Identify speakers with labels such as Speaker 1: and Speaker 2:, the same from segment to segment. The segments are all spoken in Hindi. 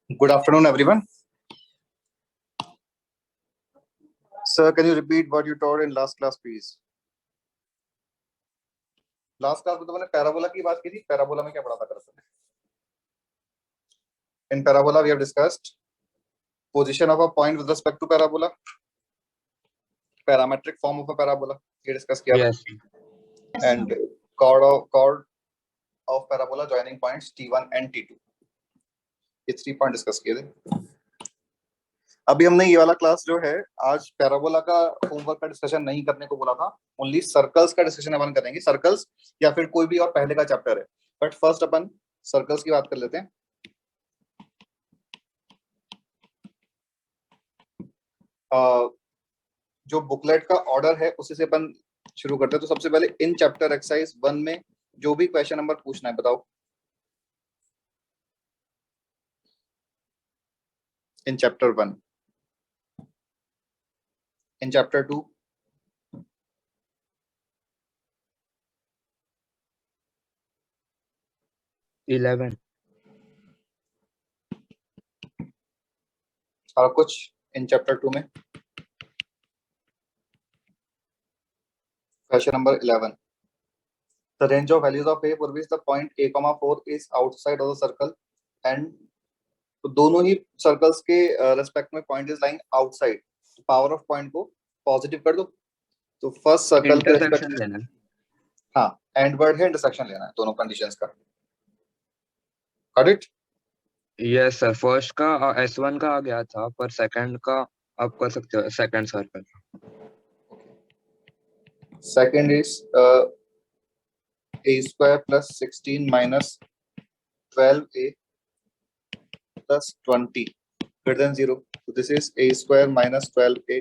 Speaker 1: Good afternoon, everyone. Sir, can you repeat what you taught in last class, please? Last class में तो मैंने पैराबोला की बात की थी. पैराबोला में क्या पढ़ा था दरअसल? In parabola, we have discussed position of a point with respect to parabola, parametric form of a parabola. ये discuss किया था.
Speaker 2: Yes.
Speaker 1: And chord of parabola joining points T1 and T2. ये 3 पॉइंट डिस्कस किए थे. अभी हमने ये वाला क्लास जो है आज पैराबोला का होमवर्क का डिस्कशन नहीं करने को बोला था. ओनली सर्कल्स का डिस्कशन अपन करेंगे. सर्कल्स या फिर कोई भी और पहले का चैप्टर है, बट फर्स्ट अपन सर्कल्स की बात कर लेते हैं. जो बुकलेट का ऑर्डर है उसी से अपन शुरू करते हैं. तो सबसे पहले इन चैप्टर एक्सरसाइज 1 में जो भी क्वेश्चन नंबर पूछना है बताओ. इन चैप्टर 1, इन चैप्टर 2, और कुछ इन चैप्टर 2 में. Question number 11. The range of values of a for which the point a, 4 is outside of the circle and तो दोनों ही सर्कल्स के रेस्पेक्ट में point is lying outside. Power of point को पॉजिटिव कर दो. तो फर्स्ट सर्कल के रेस्पेक्ट लेना है. हाँ, एंड वर्ड है, इंटरसेक्शन लेना है दोनों कंडीशंस का. Got it?
Speaker 2: Yes sir. First का S1 का आ गया था, पर सेकंड का आप कर सकते हो. Second circle
Speaker 1: second is a square plus 16 minus 12a plus 20 greater than 0. So this is a square minus 12a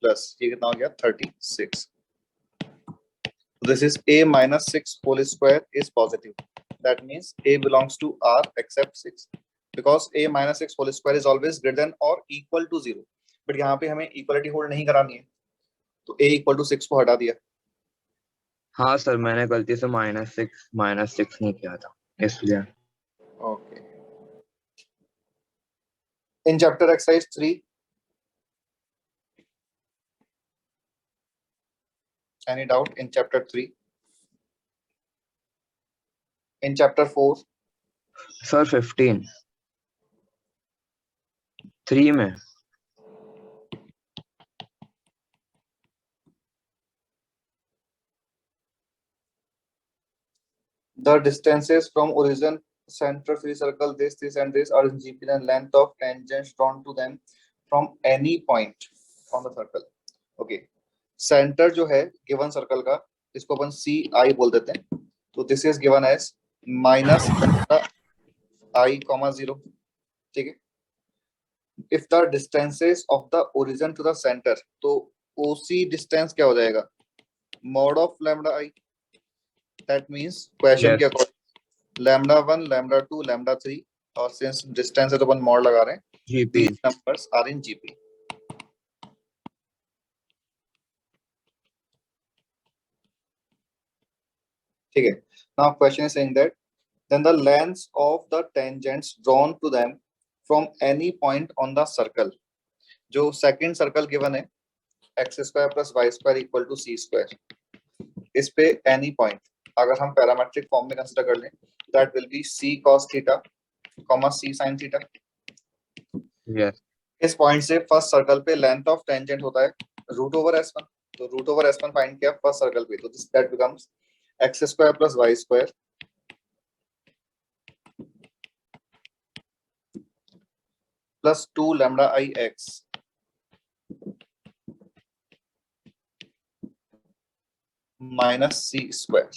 Speaker 1: plus ये कितना हो गया 36. So this is a minus 6 whole square is positive. That means a belongs to R except 6 because a minus 6 whole square is always greater than or equal to 0. But यहाँ पे हमें equality hold नहीं करानी है, तो a equal to 6 को हटा दिया.
Speaker 2: हाँ सर, मैंने गलती से -6 नहीं किया था इसलिए.
Speaker 1: Okay. In chapter exercise 3, any doubt in chapter 3? In chapter 4?
Speaker 2: Sir 15 3 में
Speaker 1: The distances from origin, center, free circle, this and this are in GP and length of tangents drawn to them from any point on the circle. Okay. Center जो है given circle का, इसको अपन CI बोल देते हैं. तो this is given as minus I, 0. ठीक है. If the distances of the origin to the center, तो OC distance क्या हो जाएगा? Mod of lambda I. That means question के according lambda 1, lambda 2, lambda 3 और since distance है तो अपन mod लगा रहे हैं.
Speaker 2: GP.
Speaker 1: These numbers are in GP. ठीक है. Now question is saying that then the lengths of the tangents drawn to them from any point on the circle. जो second circle given है x square plus y square equal to c square. इस पे any point अगर हम पैरामेट्रिक फॉर्म में कंसीडर कर लें, that will be c cos theta, c sin theta.
Speaker 2: Yes.
Speaker 1: इस पॉइंट से फर्स्ट सर्कल पे लेंथ ऑफ टेंजेंट होता है रूट ओवर s1. तो रूट ओवर s1 फाइंड किया फर्स्ट सर्कल पे, तो this that becomes x square plus y square plus 2 lambda i x minus c square.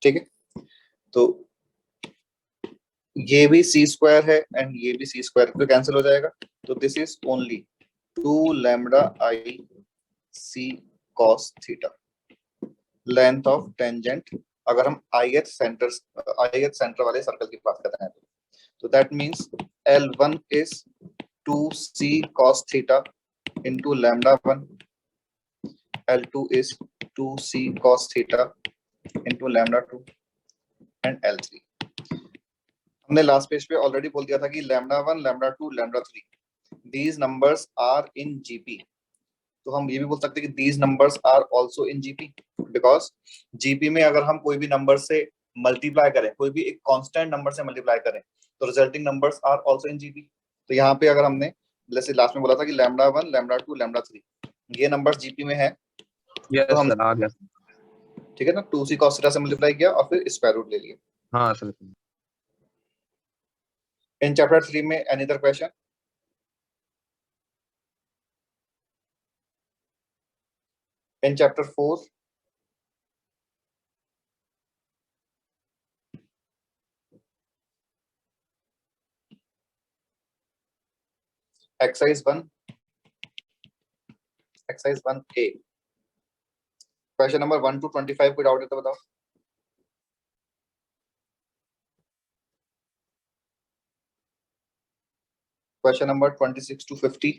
Speaker 1: ठीक है. तो ये भी c स्क्वायर है एंड ये भी c स्क्वायर, तो कैंसिल हो जाएगा. तो this is only 2 lambda i c cos theta. Length of tangent अगर हम ith सेंटर वाले सर्कल की बात करते हैं तो that means L1 is 2c cos theta into lambda 1. L2 is 2c cos theta into lambda 2 and L3. हमने लास्ट पेज पे ऑलरेडी बोल दिया था कि λ1 λ2 λ3 these numbers are in GP. तो हम ये भी बोल सकते हैं कि these numbers are also in GP because GP में अगर हम कोई भी नंबर से मल्टीप्लाई करें, कोई भी एक कांस्टेंट नंबर से मल्टीप्लाई करें, तो resulting numbers are also in GP. तो यहाँ पे अगर हमने जैसे लास्ट में बोला था कि λ1 λ2 λ3 ये नंबर्स जीपी में है,
Speaker 2: यस
Speaker 1: तो हम
Speaker 2: सर आ गया सर।
Speaker 1: ठीक है ना 2c cos थीटा से मल्टीप्लाई किया और फिर स्क्वायर रूट ले लिया।
Speaker 2: हाँ सर।
Speaker 1: इन चैप्टर 3 में any other question? In chapter 4 exercise 1 exercise 1A question number 1 to 25 कोई डाउट है तो बताओ। Question number 26 to 50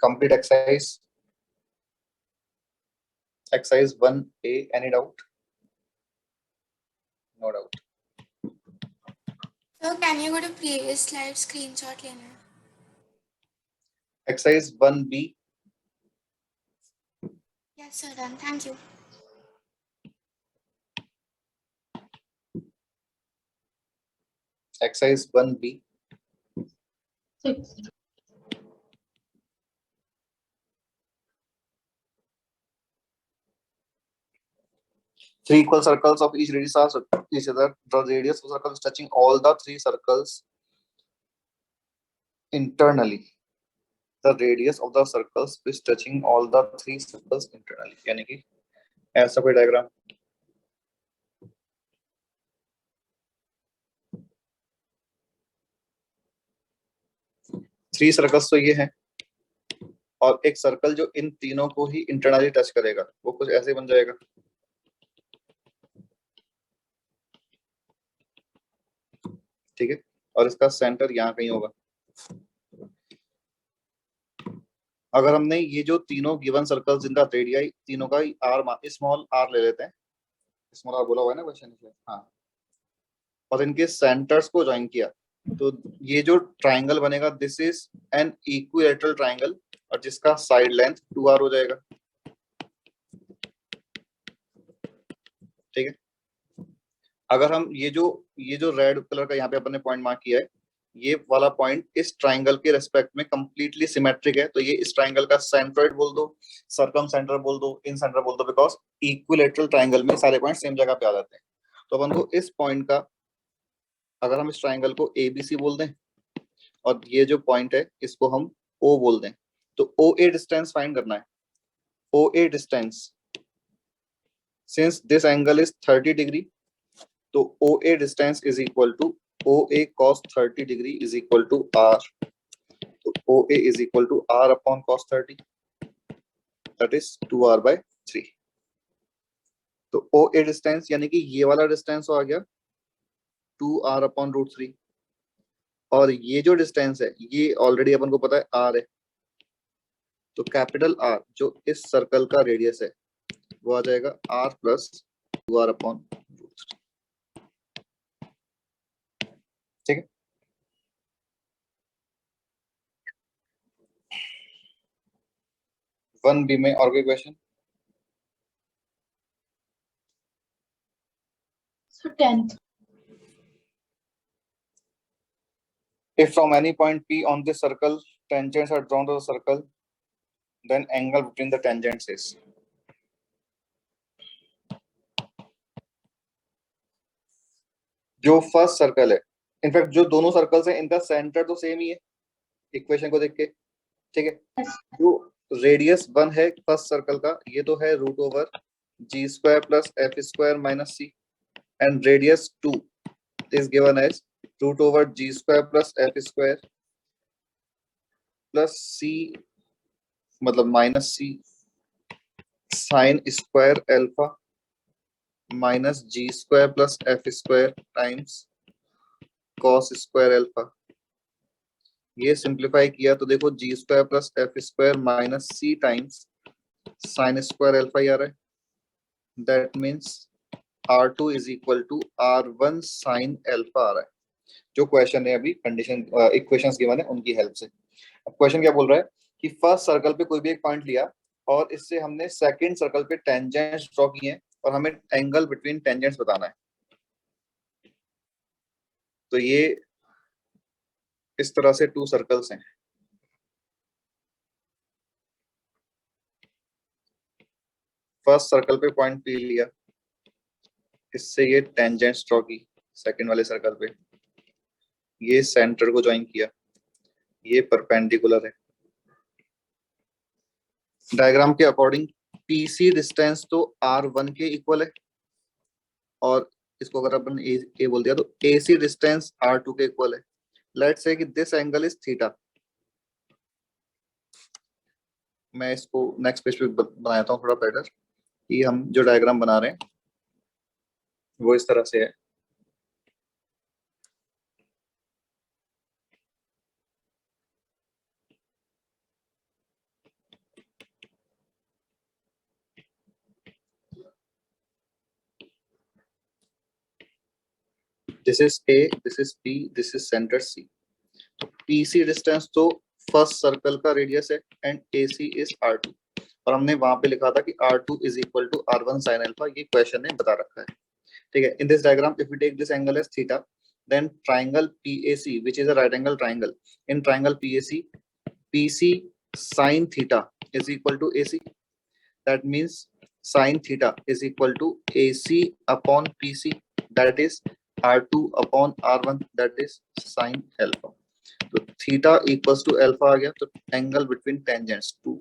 Speaker 1: complete exercise 1A any doubt? No doubt.
Speaker 3: So can you go to previous slide screenshot लेना है?
Speaker 1: Exercise 1B
Speaker 3: Yes sir, done. Thank you.
Speaker 1: exercise 1B
Speaker 4: 6.
Speaker 1: three equal circles of each radius are each other. The radius of the circle is touching all the three circles internally. The radius of the circles is touching all the three circles internally. यानी कि ऐसा कोई डायग्राम थ्री सर्कल्स तो ये हैं और एक सर्कल जो इन तीनों को ही इंटरनली टच करेगा वो कुछ ऐसे बन जाएगा। ठीक है, और इसका सेंटर यहाँ कहीं होगा। अगर हमने ये जो तीनों गिवन सर्कल्स जिनका रेडियाई तीनों का आर स्मॉल आर ले लेते हैं, स्मॉल आर बोला हुआ है ना क्वेश्चन में, हाँ, और इनके सेंटर्स को ज्वाइन किया तो ये जो ट्राइंगल बनेगा this is an equilateral triangle और जिसका साइड लेंथ 2r हो जाएगा। ठीक है, अगर हम ये जो रेड कलर का यहाँ पे अपन ने पॉइंट मार्क किया है, ये वाला पॉइंट इस ट्राइंगल के रेस्पेक्ट में कंप्लीटली सिमेट्रिक है, तो ये इस ट्राइंगल का सेंट्रोइड बोल दो, सर्कम सेंटर बोल दो, इन सेंटर बोल दो, बिकॉज इक्विलैटरल ट्राइंगल में सारे पॉइंट सेम जगह पे आ जाते हैं। तो अपन को इस पॉइंट का, अगर हम इस ट्राइंगल को ABC बोल दें और ये जो पॉइंट है इसको हम O बोल दें, तो OA डिस्टेंस फाइंड करना है। OA distance, since this angle is 30 degree, तो OA distance is equal to OA cos 30 degree is equal to R, तो OA is equal to R upon cos 30, that is 2r/3। तो OA डिस्टेंस यानी कि ये वाला डिस्टेंस आ गया 2r अपॉन √3, और ये जो डिस्टेंस है ये ऑलरेडी अपन को पता है R है, तो कैपिटल R जो इस सर्कल का रेडियस है वो आ जाएगा R प्लस 2r अपॉन √3। ठीक है, वन बी में और कोई question?
Speaker 4: So 10th.
Speaker 1: If from any point P on this circle tangents are drawn to the circle, then angle between the tangents is, जो फर्स्ट सर्कल है, इनफैक्ट जो दोनों सर्कल्स हैं इनका सेंटर तो सेम ही है इक्वेशन को देख के। ठीक है, जो रेडियस 1 है फर्स्ट सर्कल का ये तो है √g² plus f² minus c, and radius 2 is given as √g² plus f² plus c मतलब minus c sine square alpha minus g² plus f² times cos square alpha. ये सिंप्लीफाई किया तो देखो g² plus f² minus c times sine square alpha आ रहा है, that means R2 is equal to R1 sine alpha आ रहा है, जो क्वेश्चन है अभी कंडीशन इक्वेशंस गिवन है उनकी हेल्प से। अब क्वेश्चन क्या बोल रहा है कि फर्स्ट सर्कल पे कोई भी एक पॉइंट लिया और इससे हमने सेकंड सर्कल पे टेंजेंट्स ड्रॉ किए हैं और हमें एंगल बिटवीन टेंजेंट्स बताना है। तो ये इस तरह से टू सर्कल्स हैं। फर्स्ट सर्कल पे पॉइंट पी लिया, इससे ये टेंजेंट्स ड्रॉ की सेकंड वाले सर्कल पे, ये सेंटर को ज्वाइन किया, ये परपेंडिकुलर है। डायग्राम के अकॉर्डिंग पीसी डिस्टेंस तो R1 के इक्वल है और इसको अगर अपन ए बोल दिया तो AC डिस्टेंस R2 के इक्वल है। लेट्स से कि दिस एंगल इज थीटा। मैं इसको नेक्स्ट पेज पे बनाता हूँ थोड़ा बेटर, कि हम जो डायग्राम बना रहे हैं वो इस तरह से है। This is A, this is B, this is centre C। PC distance तो फर्स्ट सर्कल का रेडियस है एंड AC इज R2, और हमने वहां पे लिखा था कि R2 is equal to R1 sine alpha, ये क्वेश्चन ने बता रखा है। ठीक है, in this diagram if we take this angle as theta, then triangle PAC which is a right angle triangle, in triangle PAC PC sin theta is equal to AC, that means sin theta is equal to AC upon PC, that is R2 upon R1, that is sin alpha। तो theta equals to alpha आ गया, तो angle between tangents to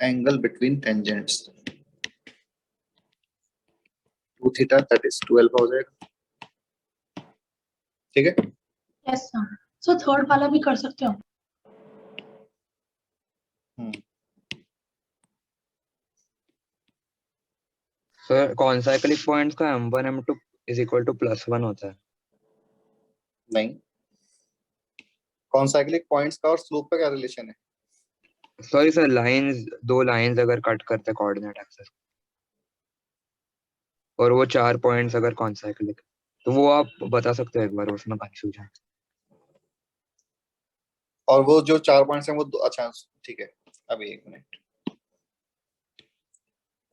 Speaker 1: angle between tangents to theta, that is 2 alpha हो जाएगा। ठीक है,
Speaker 4: यस सर। सो थर्ड वाला भी कर सकते हो।
Speaker 2: सर कॉन्साइक्लिक पॉइंट्स का m1 m2 is equal to +1 होता है।
Speaker 1: नहीं, कॉन्साइक्लिक पॉइंट्स का और स्लोप का क्या रिलेशन है?
Speaker 2: सॉरी सर, लाइंस, दो लाइंस अगर कट करते कोऑर्डिनेट एक्सिस और वो 4 पॉइंट्स अगर कॉन्साइक्लिक, तो वो आप बता सकते हो एक बार, उसमें कंफ्यूजन।
Speaker 1: और वो जो 4 पॉइंट्स हैं वो अच्छा ठीक है, अभी एक मिनट।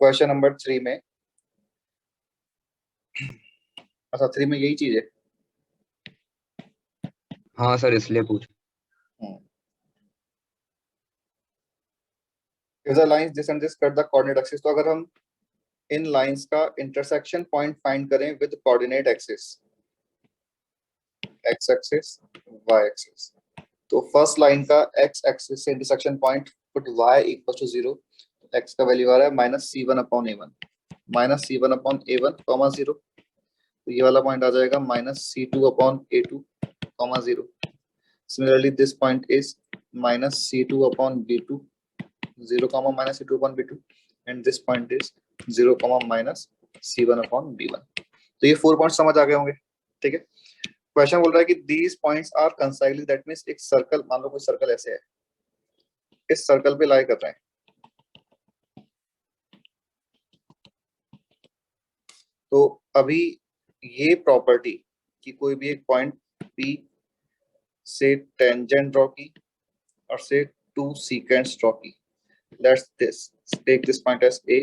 Speaker 1: क्वेश्चन नंबर 3 में, अच्छा 3 में यही चीज है।
Speaker 2: हाँ सर, इसलिए पूछ।
Speaker 1: If the lines this and this cut the coordinate axis, तो अगर हम इन लाइंस का इंटरसेक्शन पॉइंट फाइंड करें with coordinate axis, x axis y axis, तो फर्स्ट लाइन का x एक्सिस से intersection point put y equal to 0, x का वैल्यू आ रहा है -c1 upon a1, -c1 upon a1 comma 0, तो ये वाला पॉइंट आ जाएगा -c2 upon a2 comma 0। Similarly this point is -c2 upon b2 0 comma minus c2 upon b2, and this point is 0 comma minus c1 upon b1। तो ये 4 पॉइंट समझ आ गए होंगे। ठीक है, क्वेश्चन बोल रहा है कि these points are concyclic, that means एक सर्कल, मान लो कोई सर्कल ऐसे है, इस सर्कल पे लाई कर रहे हैं। तो अभी ये प्रॉपर्टी कि कोई भी एक पॉइंट P से टेंजेंट ड्रॉ की और से टू सीकेंट्स ड्रॉ की, let's take this point as A,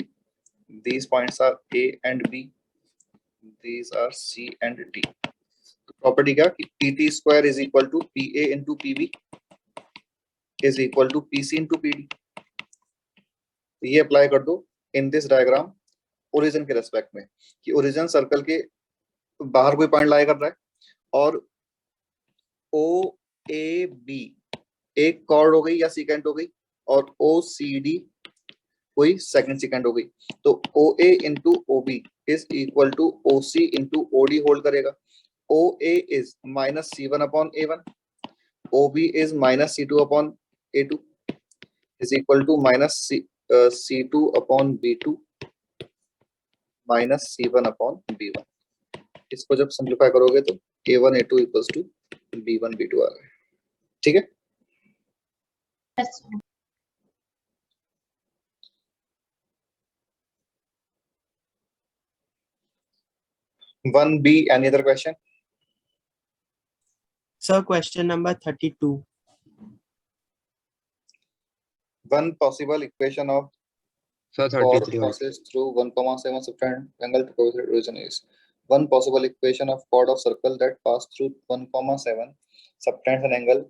Speaker 1: these points are A and B, these are C and D। Property क्या कि PT square is equal to PA into PB is equal to PC into PD। ये अप्लाई कर दो इन दिस डायग्राम ओरिजिन के रेस्पेक्ट में, कि ओरिजिन सर्कल के बाहर कोई पॉइंट लाई कर रहा है और OAB एक कॉर्ड हो गई या सीकेंट हो गई और OCD कोई सेकंड सेकंड हो गई, तो OA into OB is equal to OC into OD hold करेगा। OA is -c1 upon a1, OB is -c2 upon a2 is equal to -c2 upon b2 -c1 upon b1। इसको जब सिंप्लीफाई करोगे तो a1 a2 equals to b1 b2 आ रहा है। ठीक है,
Speaker 4: yes sir.
Speaker 1: 1B, any other question?
Speaker 5: Sir, question number 32.
Speaker 1: One possible equation of
Speaker 2: sir
Speaker 1: chord
Speaker 2: 33
Speaker 1: passes through 1,7 subtrahend angle to opposite origin is. One possible equation of chord of circle that pass through 1,7 subtends an angle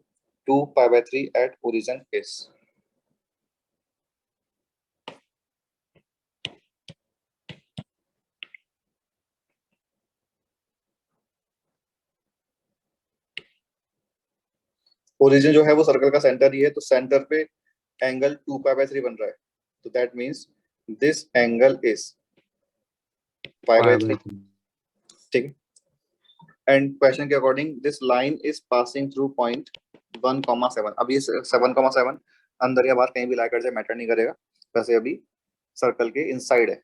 Speaker 1: 2 pi by 3 at origin is. Origin जो है वो सर्कल का सेंटर ही है, तो सेंटर पे एंगल 2 पाई बाय 3 बन रहा है, तो that means this angle is pi by 3, ठीक है। एंड क्वेश्चन के according this line is passing through point 1,7। अब ये 7,7 अंदर या बाहर कहीं भी ला कर जाए मैटर नहीं करेगा, वैसे अभी सर्कल के इनसाइड है,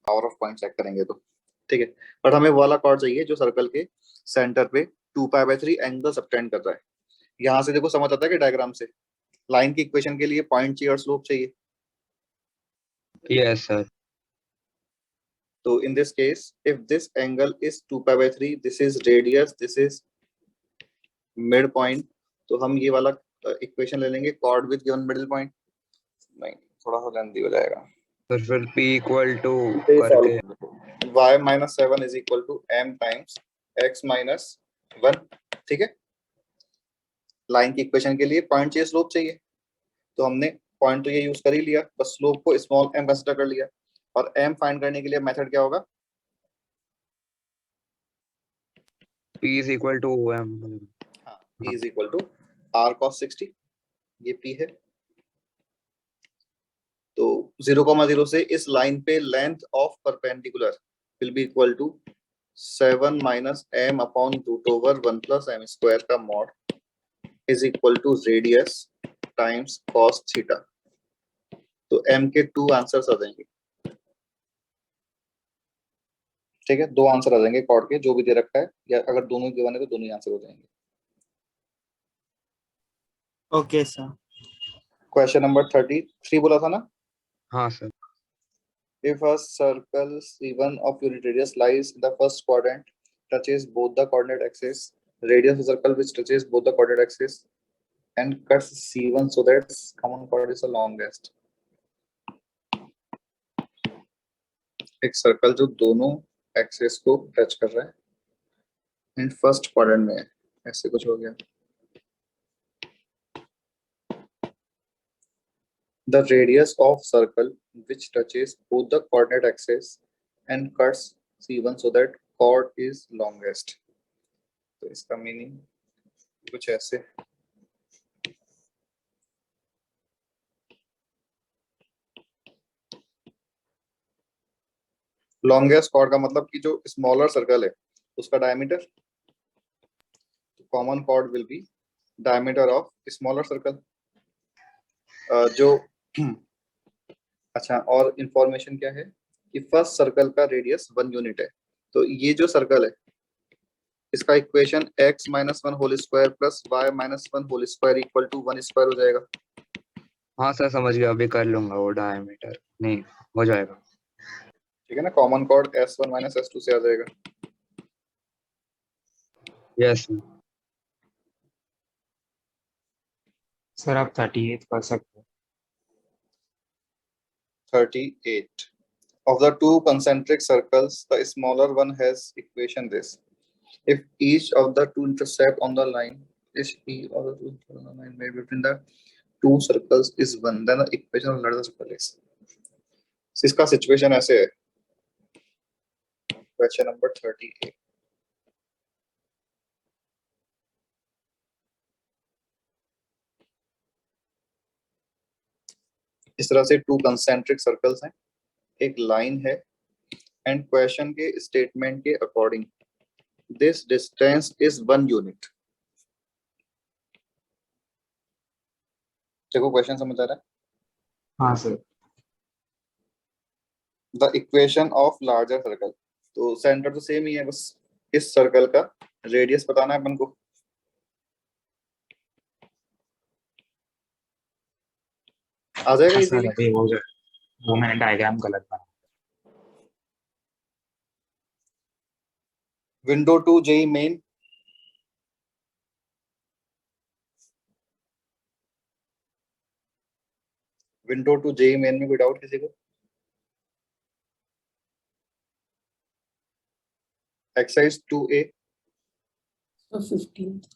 Speaker 1: पावर ऑफ पॉइंट चेक करेंगे तो, ठीक है। बट हमें वो वाला कॉर्ड चाहिए जो सर्कल के सेंटर पे 2 पाई बाय 3 एंगल सबटेंड कर रहा है। यहाँ से देखो समझ आता है कि डायग्राम से लाइन की इक्वेशन के लिए पॉइंट चाहिए और स्लोप चाहिए।
Speaker 2: Yes sir.
Speaker 1: तो in this case, if this angle is 2 pi by 3, this is radius, this is midpoint, तो हम ये वाला इक्वेशन ले लेंगे chord with given middle point। नहीं, थोड़ा सा लेंथी हो जाएगा।
Speaker 2: तो फिर p इक्वल टू
Speaker 1: ये solve
Speaker 2: करके
Speaker 1: कर लो। y minus 7 is equal to m times x minus 1, ठीक है। लाइन की इक्वेशन के लिए पॉइंट चाहिए, स्लोप चाहिए, तो हमने पॉइंट तो ये यूज कर ही लिया, बस स्लोप को स्मॉल m कंसीडर कर लिया। और m फाइंड करने के लिए मेथड क्या होगा?
Speaker 2: p is equal to m।
Speaker 1: हाँ, p is equal to r cos 60, ये p है। तो 0,0 से इस लाइन पे length of perpendicular will be equal to 7 minus m upon root over 1 plus m square का mod is equal to radius times cos theta. तो m के 2 आंसर्स आ जाएंगे, ठीक है। 2 आंसर आ जाएंगे कॉर्ड के, जो भी दे रखा है, या अगर दोनों गिवन है तो दोनों ही आंसर हो जाएंगे।
Speaker 5: Okay, sir.
Speaker 1: क्वेश्चन नंबर 33 बोला था ना।
Speaker 2: हाँ sir.
Speaker 1: If a circle C1 of unit radius lies in the first quadrant, touches both the coordinate axes, radius of the circle which touches both the coordinate axes and cuts C1 so that common chord is the longest। एक सर्कल जो दोनों एक्सेस को टच कर रहा है एंड फर्स्ट क्वाड्रेंट में है, ऐसे कुछ हो गया। The radius of circle which touches both the coordinate axes and cuts C1 so that chord is longest। तो इसका मीनिंग कुछ ऐसे, लॉन्गेस्ट कॉर्ड का मतलब कि जो स्मॉलर सर्कल है उसका diameter, common chord will be diameter of smaller circle. जो अच्छा, और इंफॉर्मेशन क्या है कि फर्स्ट सर्कल का रेडियस 1 यूनिट है, तो ये जो सर्कल है इसका equation x minus 1 whole square plus y minus 1 whole square equal to 1 square हो जाएगा।
Speaker 2: हाँ सर समझ गया, अभी कर लूंगा वो डायमीटर, नहीं हो जाएगा।
Speaker 1: ठीक है ना, common chord s1 minus s2 से आ जाएगा।
Speaker 2: यस
Speaker 6: सर आप 38 कर सकते हो।
Speaker 1: 38 of the two concentric circles, the smaller one has equation this: if each of the two intercept on the line, is e of the two intercept on the line made between the two circles is 1, then the equation of larger circle is। इसका सिचुएशन ऐसे है, क्वेश्चन नंबर 38। इस तरह से टू कंसेंट्रिक सर्कल्स हैं, एक लाइन है, एंड क्वेश्चन के स्टेटमेंट के according this distance is 1 unit. देखो क्वेश्चन समझ आ रहा है?
Speaker 6: हाँ sir.
Speaker 1: The equation of larger circle, तो सेंटर तो सेम ही है, बस इस सर्कल का रेडियस बताना है अपन को। आ जाएगा
Speaker 6: हाँ सर,
Speaker 1: इजीली।
Speaker 6: अभी वो मैंने डायग्राम गलत बनाया।
Speaker 1: Window to JEE main, window to JEE main में कोई डाउट किसी को? Exercise 2A,
Speaker 7: So 15th.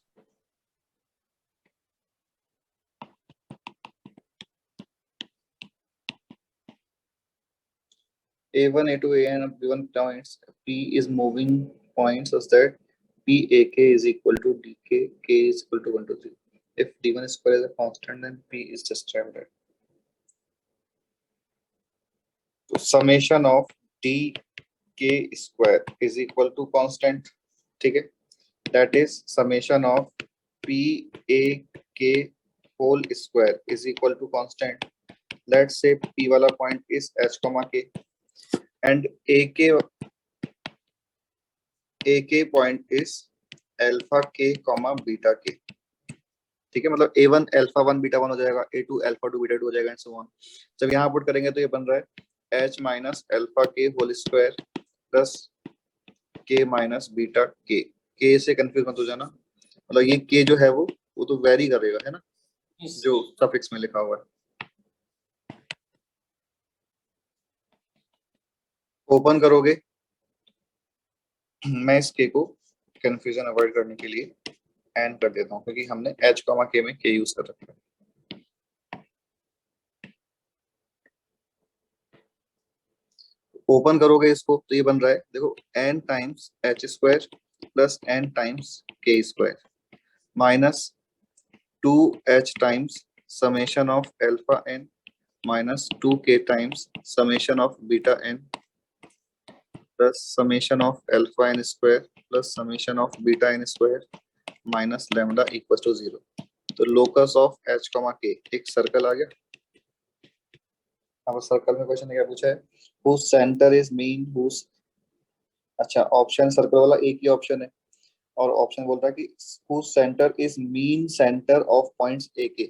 Speaker 1: A1, A2, AN of given points, P is moving point such that PAK is equal to DK, K is equal to 1 to 3. If D1 square is a constant, then P is described as. So summation of DK square is equal to constant, ठीक है? That is summation of PAK whole square is equal to constant. Let's say P वाला point is H, K and AK point is alpha K, beta K. ठीक है, मतलब A1 alpha 1 beta 1 हो जाएगा, A2 alpha 2 beta 2 हो जाएगा एंड सो ऑन. जब यहाँ पुट करेंगे तो ये बन रहा है H minus alpha K whole square plus K minus beta K. K से कंफ्यूज मत हो जाना, मतलब ये K जो है वो तो वेरी करेगा, है ना, जो सफिक्स में लिखा हुआ है. ओपन करोगे, मैं इस K को कंफ्यूजन अवॉइड करने के लिए एंड कर देता हूँ क्योंकि हमने H, K में K यूज कर रखा है. ओपन करोगे इसको तो ये बन रहा है, देखो n times H square plus n times K square minus 2H times summation of alpha n minus 2K times summation of beta n plus summation of alpha n square plus summation of beta n square minus lambda equal to 0. तो लोकस ऑफ H, K एक सर्कल आ गया. अब सर्कल में क्वेश्चन क्या पूछा है, whose center is mean, whose, अच्छा ऑप्शन सर्कल वाला एक ही ऑप्शन है और ऑप्शन बोल रहा है कि whose center is mean center of points AK.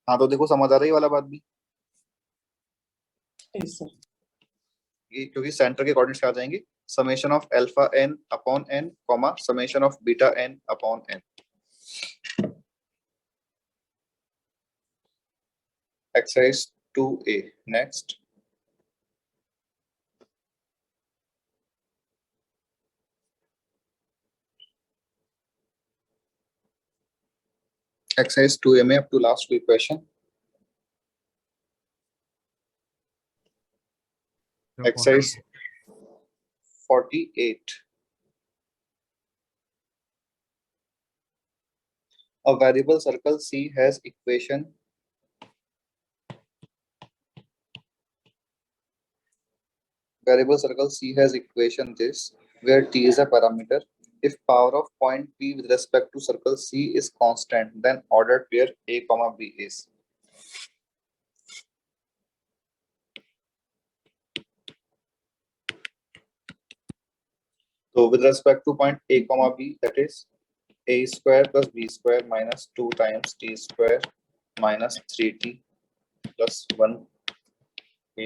Speaker 1: हाँ तो देखो समझ आ रही है वाला बात भी,
Speaker 7: Yes, sir.
Speaker 1: क्योंकि सेंटर के कोऑर्डिनेट्स आ जाएंगे summation of alpha n upon n comma summation of beta n upon n. Exercise 2A next. Exercise 2A में up to last week question. Exercise 48. A variable circle C has equation this where T is a parameter. If power of point P with respect to circle C is constant, then ordered pair A, B is. So with respect to point A, B, that is A square plus B square minus 2 times T square minus 3T plus 1 A.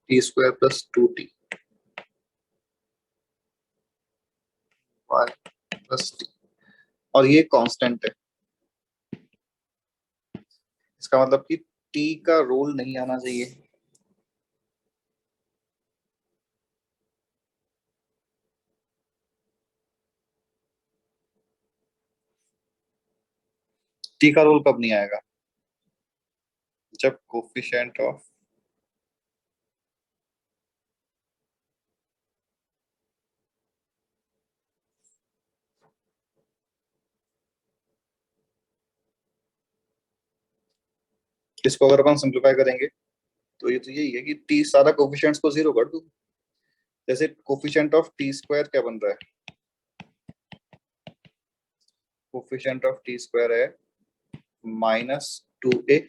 Speaker 1: T square plus 2T y plus T, और ये कांस्टेंट है. इसका मतलब कि T का रोल नहीं आना चाहिए. T का रोल कब नहीं आएगा, जब कोफिशिएंट ऑफ इसको अगर अपन सिंप्लीफाई करेंगे तो ये तो यही है कि T सारा कोफिशिएंट्स को 0 कर दूं. जैसे कोफिशिएंट ऑफ T स्क्वायर क्या बन रहा है, कोफिशिएंट ऑफ T स्क्वायर है माइनस 2A,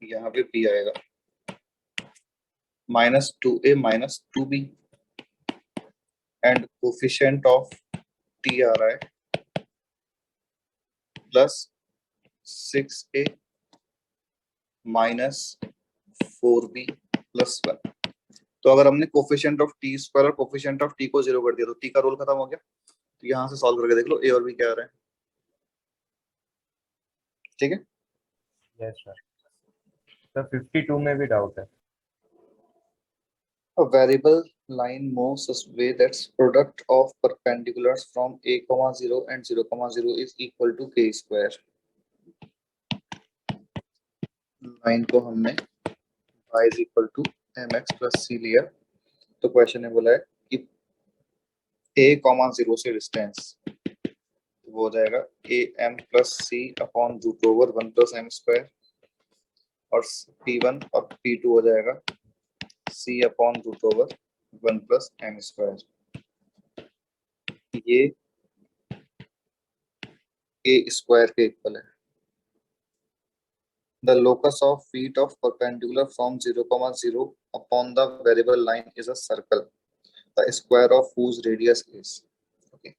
Speaker 1: यहाँ पे P आएगा minus 2A minus 2B and coefficient of T आ रहा है plus 6A minus 4b plus 1। तो अगर हमने कोफिशिएंट ऑफ टी स्क्वायर और कोफिशिएंट ऑफ टी को 0 कर दिया तो टी का रोल खत्म हो गया। तो यहाँ से सॉल्व करके देख लो ए और बी क्या आ रहा है। ठीक है,
Speaker 6: यस सर। सर 52 में भी डाउट है।
Speaker 1: a variable line moves a way that's product of perpendiculars from a comma 0 and 0 comma 0 is equal to k square। Line को हमने y is equal to mx plus c लिया। तो क्वेश्चन में बोला है कि a comma 0 से डिस्टेंस वो हो जाएगा a m plus c upon root over 1 plus m square और p1 और p2 हो जाएगा c upon root over 1 plus m square. ये a स्क्वायर के इक्वल है। The locus of feet of perpendicular from 0, 0 upon the variable line is a circle, the square of whose radius is, okay.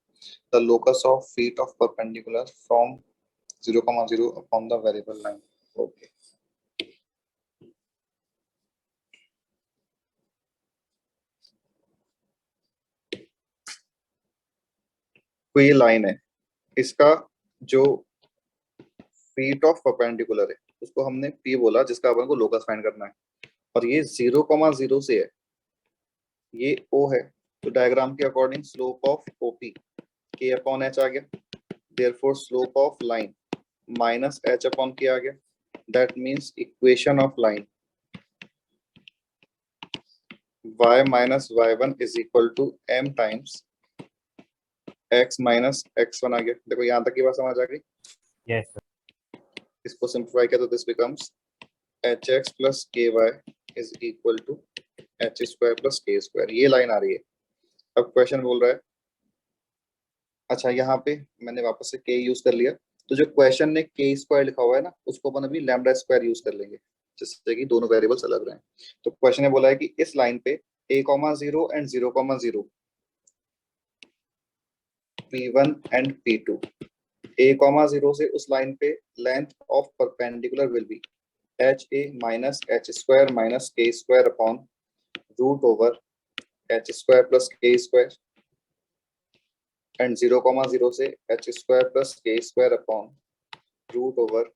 Speaker 1: The locus of feet of perpendicular from 0, 0 upon the variable line, okay. तो ये लाइन है, इसका जो फीट ऑफ परपेंडिकुलर है उसको हमने P बोला, जिसका अपन को लोकस फाइंड करना है। और ये 0, 0 से है, ये O है। तो डायग्राम के according slope of OP K upon H आ गया। Therefore slope of line minus H upon K आ गया। That means equation of line y minus y1 is equal to m times x minus x1 आ गया। देखो यहाँ तक की बात समझ आ गई।
Speaker 6: Yes sir.
Speaker 1: इसको सिंप्लीफाई किया तो this becomes hx plus ky is equal to h square plus k square. ये लाइन आ रही है। अब क्वेश्चन बोल रहा है, अच्छा यहाँ पे मैंने वापस से k यूज कर लिया, तो जो क्वेश्चन ने k स्क्वायर लिखा हुआ है ना उसको अपन अभी लैम्डा स्क्वायर यूज कर लेंगे, जिससे कि दोनों वेरिएबल्स अलग रहे। तो क्वेश्चन ने बोला है कि इस लाइन पे a, 0 and 0, 0 p1 and p2 a, 0 से उस लाइन पे length of perpendicular will be ha minus h square minus k square upon root over h square plus k square and 0, 0 से h square plus k square upon root over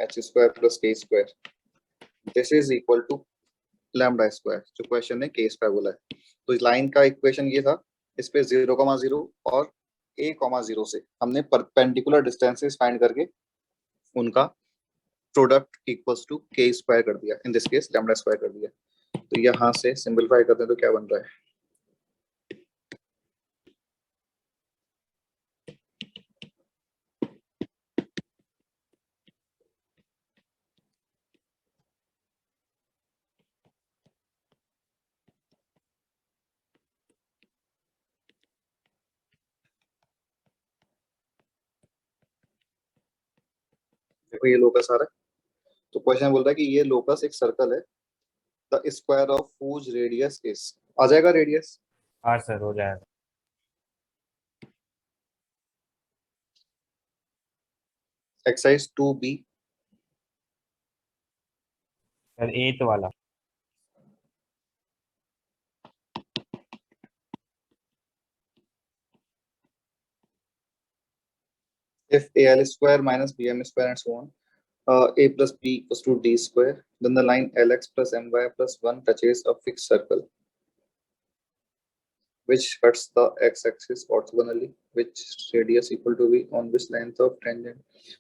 Speaker 1: h square plus k square. This is equal to lambda square, जो क्वेश्चन ने k स्क्वायर बोला है। तो इस लाइन का इक्वेशन ये था, इस पे 0, 0 और a, 0 से हमने परपेंडिकुलर डिस्टेंसेस फाइंड करके उनका product equals to k square कर दिया, in this case lambda square कर दिया। तो यहाँ से सिंपलीफाई करते हैं तो क्या बन रहा है, देखो ये लोकस आ रहा है। तो क्वेश्चन बोल रहा है कि ये लोकस एक सर्कल है, the square of whose radius is, आ जाएगा रेडियस।
Speaker 6: हाँ सर हो जाएगा।
Speaker 1: एक्सरसाइज 2B
Speaker 6: सर 8 वाला।
Speaker 1: if al square minus bm square and so on, a plus b equals to d square, then the line lx plus my plus 1 touches a fixed circle which cuts the x-axis orthogonally, which radius equal to v on which length of tangent.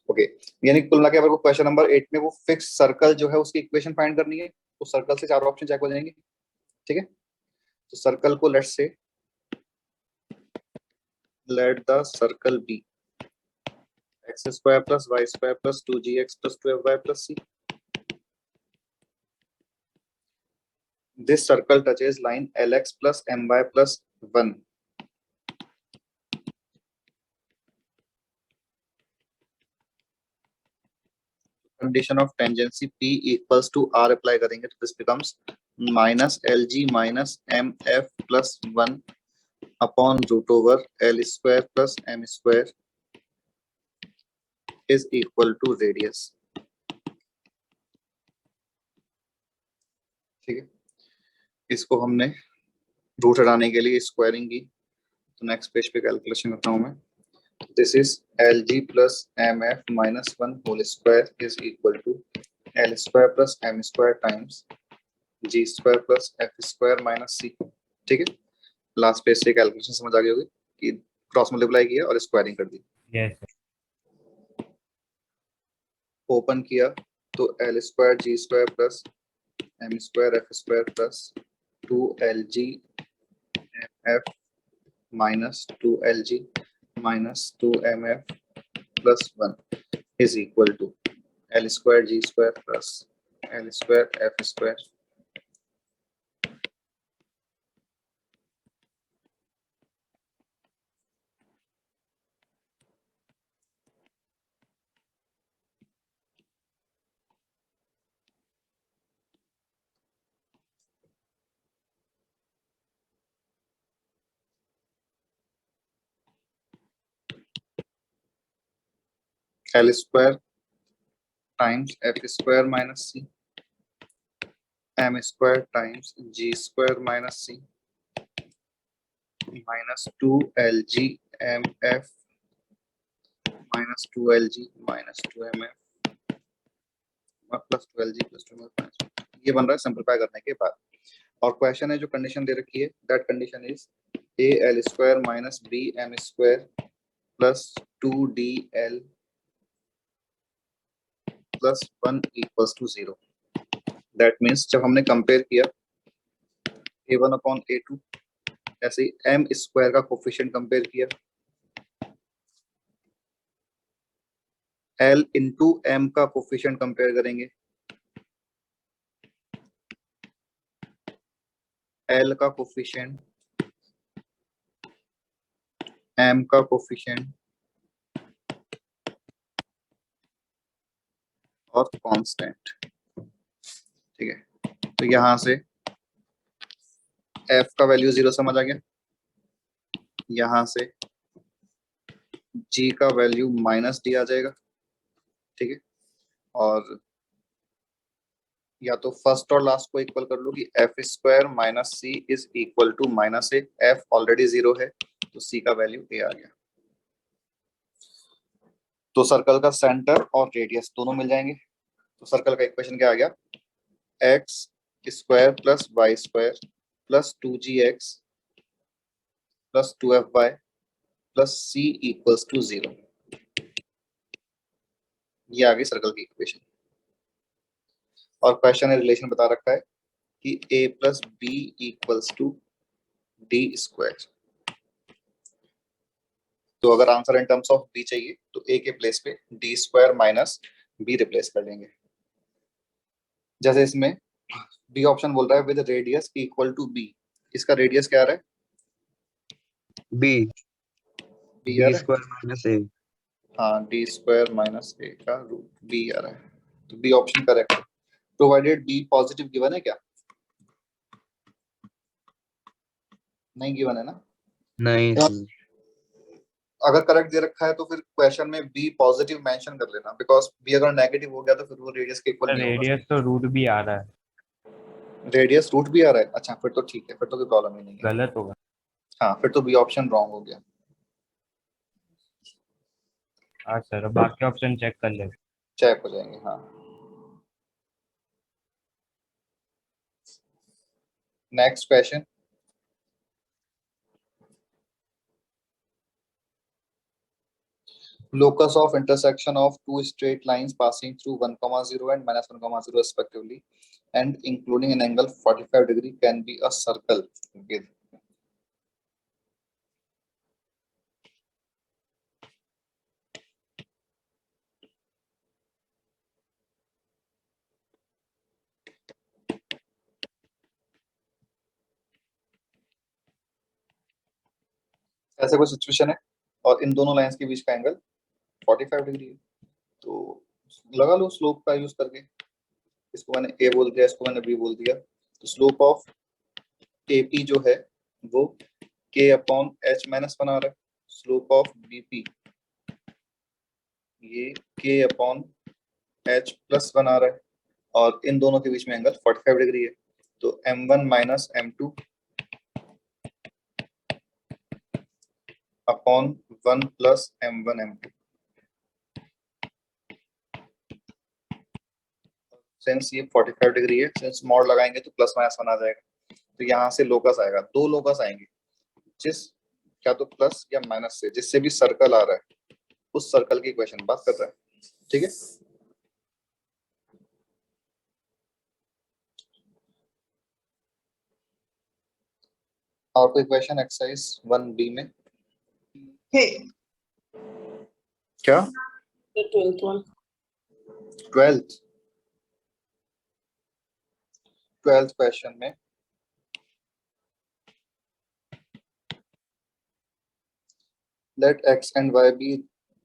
Speaker 1: Okay, यानी कुल मिला के अगर क्वेश्चन नंबर 8 में वो फिक्स सर्कल जो है उसकी इक्वेशन फाइंड करनी है, तो सर्कल से चार ऑप्शन चेक हो जाएंगे। ठीक है, तो सर्कल को let's say let the circle be x square plus y square plus 2gx plus 12y plus c. This circle touches line lx plus my plus 1. Condition of tangency p equals to r apply करेंगे तो this becomes minus lg minus mf plus 1 upon root over l square plus m square is equal to radius. ठीक है, इसको हमने रूट हटाने के लिए स्क्वायरिंग की, तो नेक्स्ट पेज पे कैलकुलेशन करता हूं मैं। This is LG plus MF minus 1 whole square is equal to L square plus M square times G square plus F square minus C। ठीक है, लास्ट पेज से कैलकुलेशन समझ आ गई होगी कि क्रॉस मल्टीप्लाई किया और स्क्वायरिंग कर दी।
Speaker 6: Yes, sir.
Speaker 1: ओपन किया तो L square G square plus M square F square plus 2LG MF minus 2LG minus 2MF plus 1 is equal to L square G square plus L square F square L square times F square minus C M square times G square minus C minus 2LG MF minus 2LG minus 2MF plus 2LG plus 2MF minus 1। ये बन रहा है सिंपलीफाई करने के बाद। और क्वेश्चन है जो कंडीशन दे रखी है, that condition is AL square minus BM square plus 2DL plus 1 equals to 0। That means जब हमने कंपेयर किया A1 अपॉन A2, ऐसे ही M स्क्वायर का कोफिशिएंट कंपेयर किया, L इंटू M का कोफिशिएंट कंपेयर करेंगे, L का कोफिशिएंट M का कोफिशिएंट और कांस्टेंट। ठीक है, तो यहां से F का वैल्यू 0 समझ आ गया, यहां से G का वैल्यू माइनस D आ जाएगा। ठीक है, और या तो फर्स्ट और लास्ट को इक्वल कर लो कि F square minus C is equal to minus A। F already 0 है तो C का वैल्यू A आ गया। तो सर्कल का सेंटर और रेडियस दोनों मिल जाएंगे। तो सर्कल का इक्वेशन क्या आ गया, x square plus Y square plus 2gx plus 2fy plus c equals to 0। ये आ गई सर्कल की इक्वेशन। और क्वेश्चन ने रिलेशन बता रखा है कि a plus B equals to D square. तो अगर answer in terms of b चाहिए तो a के प्लेस पे D square minus B replace कर लेंगे। जैसे इसमें बी ऑप्शन बोल रहा है with radius equal to B, इसका रेडियस क्या आ रहा है,
Speaker 2: B
Speaker 1: बी आ
Speaker 2: B
Speaker 1: रहा है।
Speaker 2: Square minus A।
Speaker 1: हाँ, डी स्क्वायर माइनस ए का रूट बी आ रहा है, तो बी ऑप्शन करेक्ट है। प्रोवाइडेड बी पॉजिटिव गिवन है क्या, नहीं गिवन है ना।
Speaker 2: नहीं
Speaker 1: तो
Speaker 2: sir।
Speaker 1: अगर करेक्ट दे रखा है तो फिर क्वेश्चन में बी पॉजिटिव मेंशन कर लेना, बिकॉज बी अगर नेगेटिव हो गया तो फिर वो रेडियस के इक्वल
Speaker 6: सर
Speaker 1: नहीं होगा।
Speaker 6: रेडियस तो रूट भी आ रहा है,
Speaker 1: रेडियस रूट भी आ रहा है, अच्छा फिर तो ठीक है, फिर तो कोई प्रॉब्लम ही नहीं है।
Speaker 6: गलत होगा।
Speaker 1: हाँ, फिर तो बी ऑप्शन रॉन्ग हो गया।
Speaker 6: हाँ सर, बाकी ऑप्शन चेक कर ले।
Speaker 1: चेक हो जाएंगे। हाँ, next question, locus of intersection of two straight lines passing through 1, 0 and minus 1, 0 respectively and including an angle 45 degree can be a circle with ऐसे कोई सिचुएशन है और इन दोनों लाइंस के बीच का एंगल 45 डिग्री है, तो लगा लो स्लोप का यूज करके। इसको मैंने a बोल दिया, इसको मैंने b बोल दिया, तो स्लोप ऑफ AP जो है वो k अपॉन h माइनस 1 आ रहा है, स्लोप ऑफ BP ये k अपॉन h प्लस 1 आ रहा है, और इन दोनों के बीच में एंगल 45 डिग्री है। तो m1 minus m2 upon 1 plus m1 m2। Since ये 45 डिग्री है, सिंस मॉड लगाएंगे तो प्लस माइनस 1 आ जाएगा, तो यहाँ से लोकस आएगा, दो लोकस आएंगे, जिस क्या तो प्लस या माइनस से, जिससे भी सर्कल आ रहा है उस सर्कल की इक्वेशन बात कर रहा है। ठीक है, और कोई क्वेश्चन एक्सरसाइज 1B में? क्या
Speaker 7: The 12th one.
Speaker 1: 12th question में let x and y be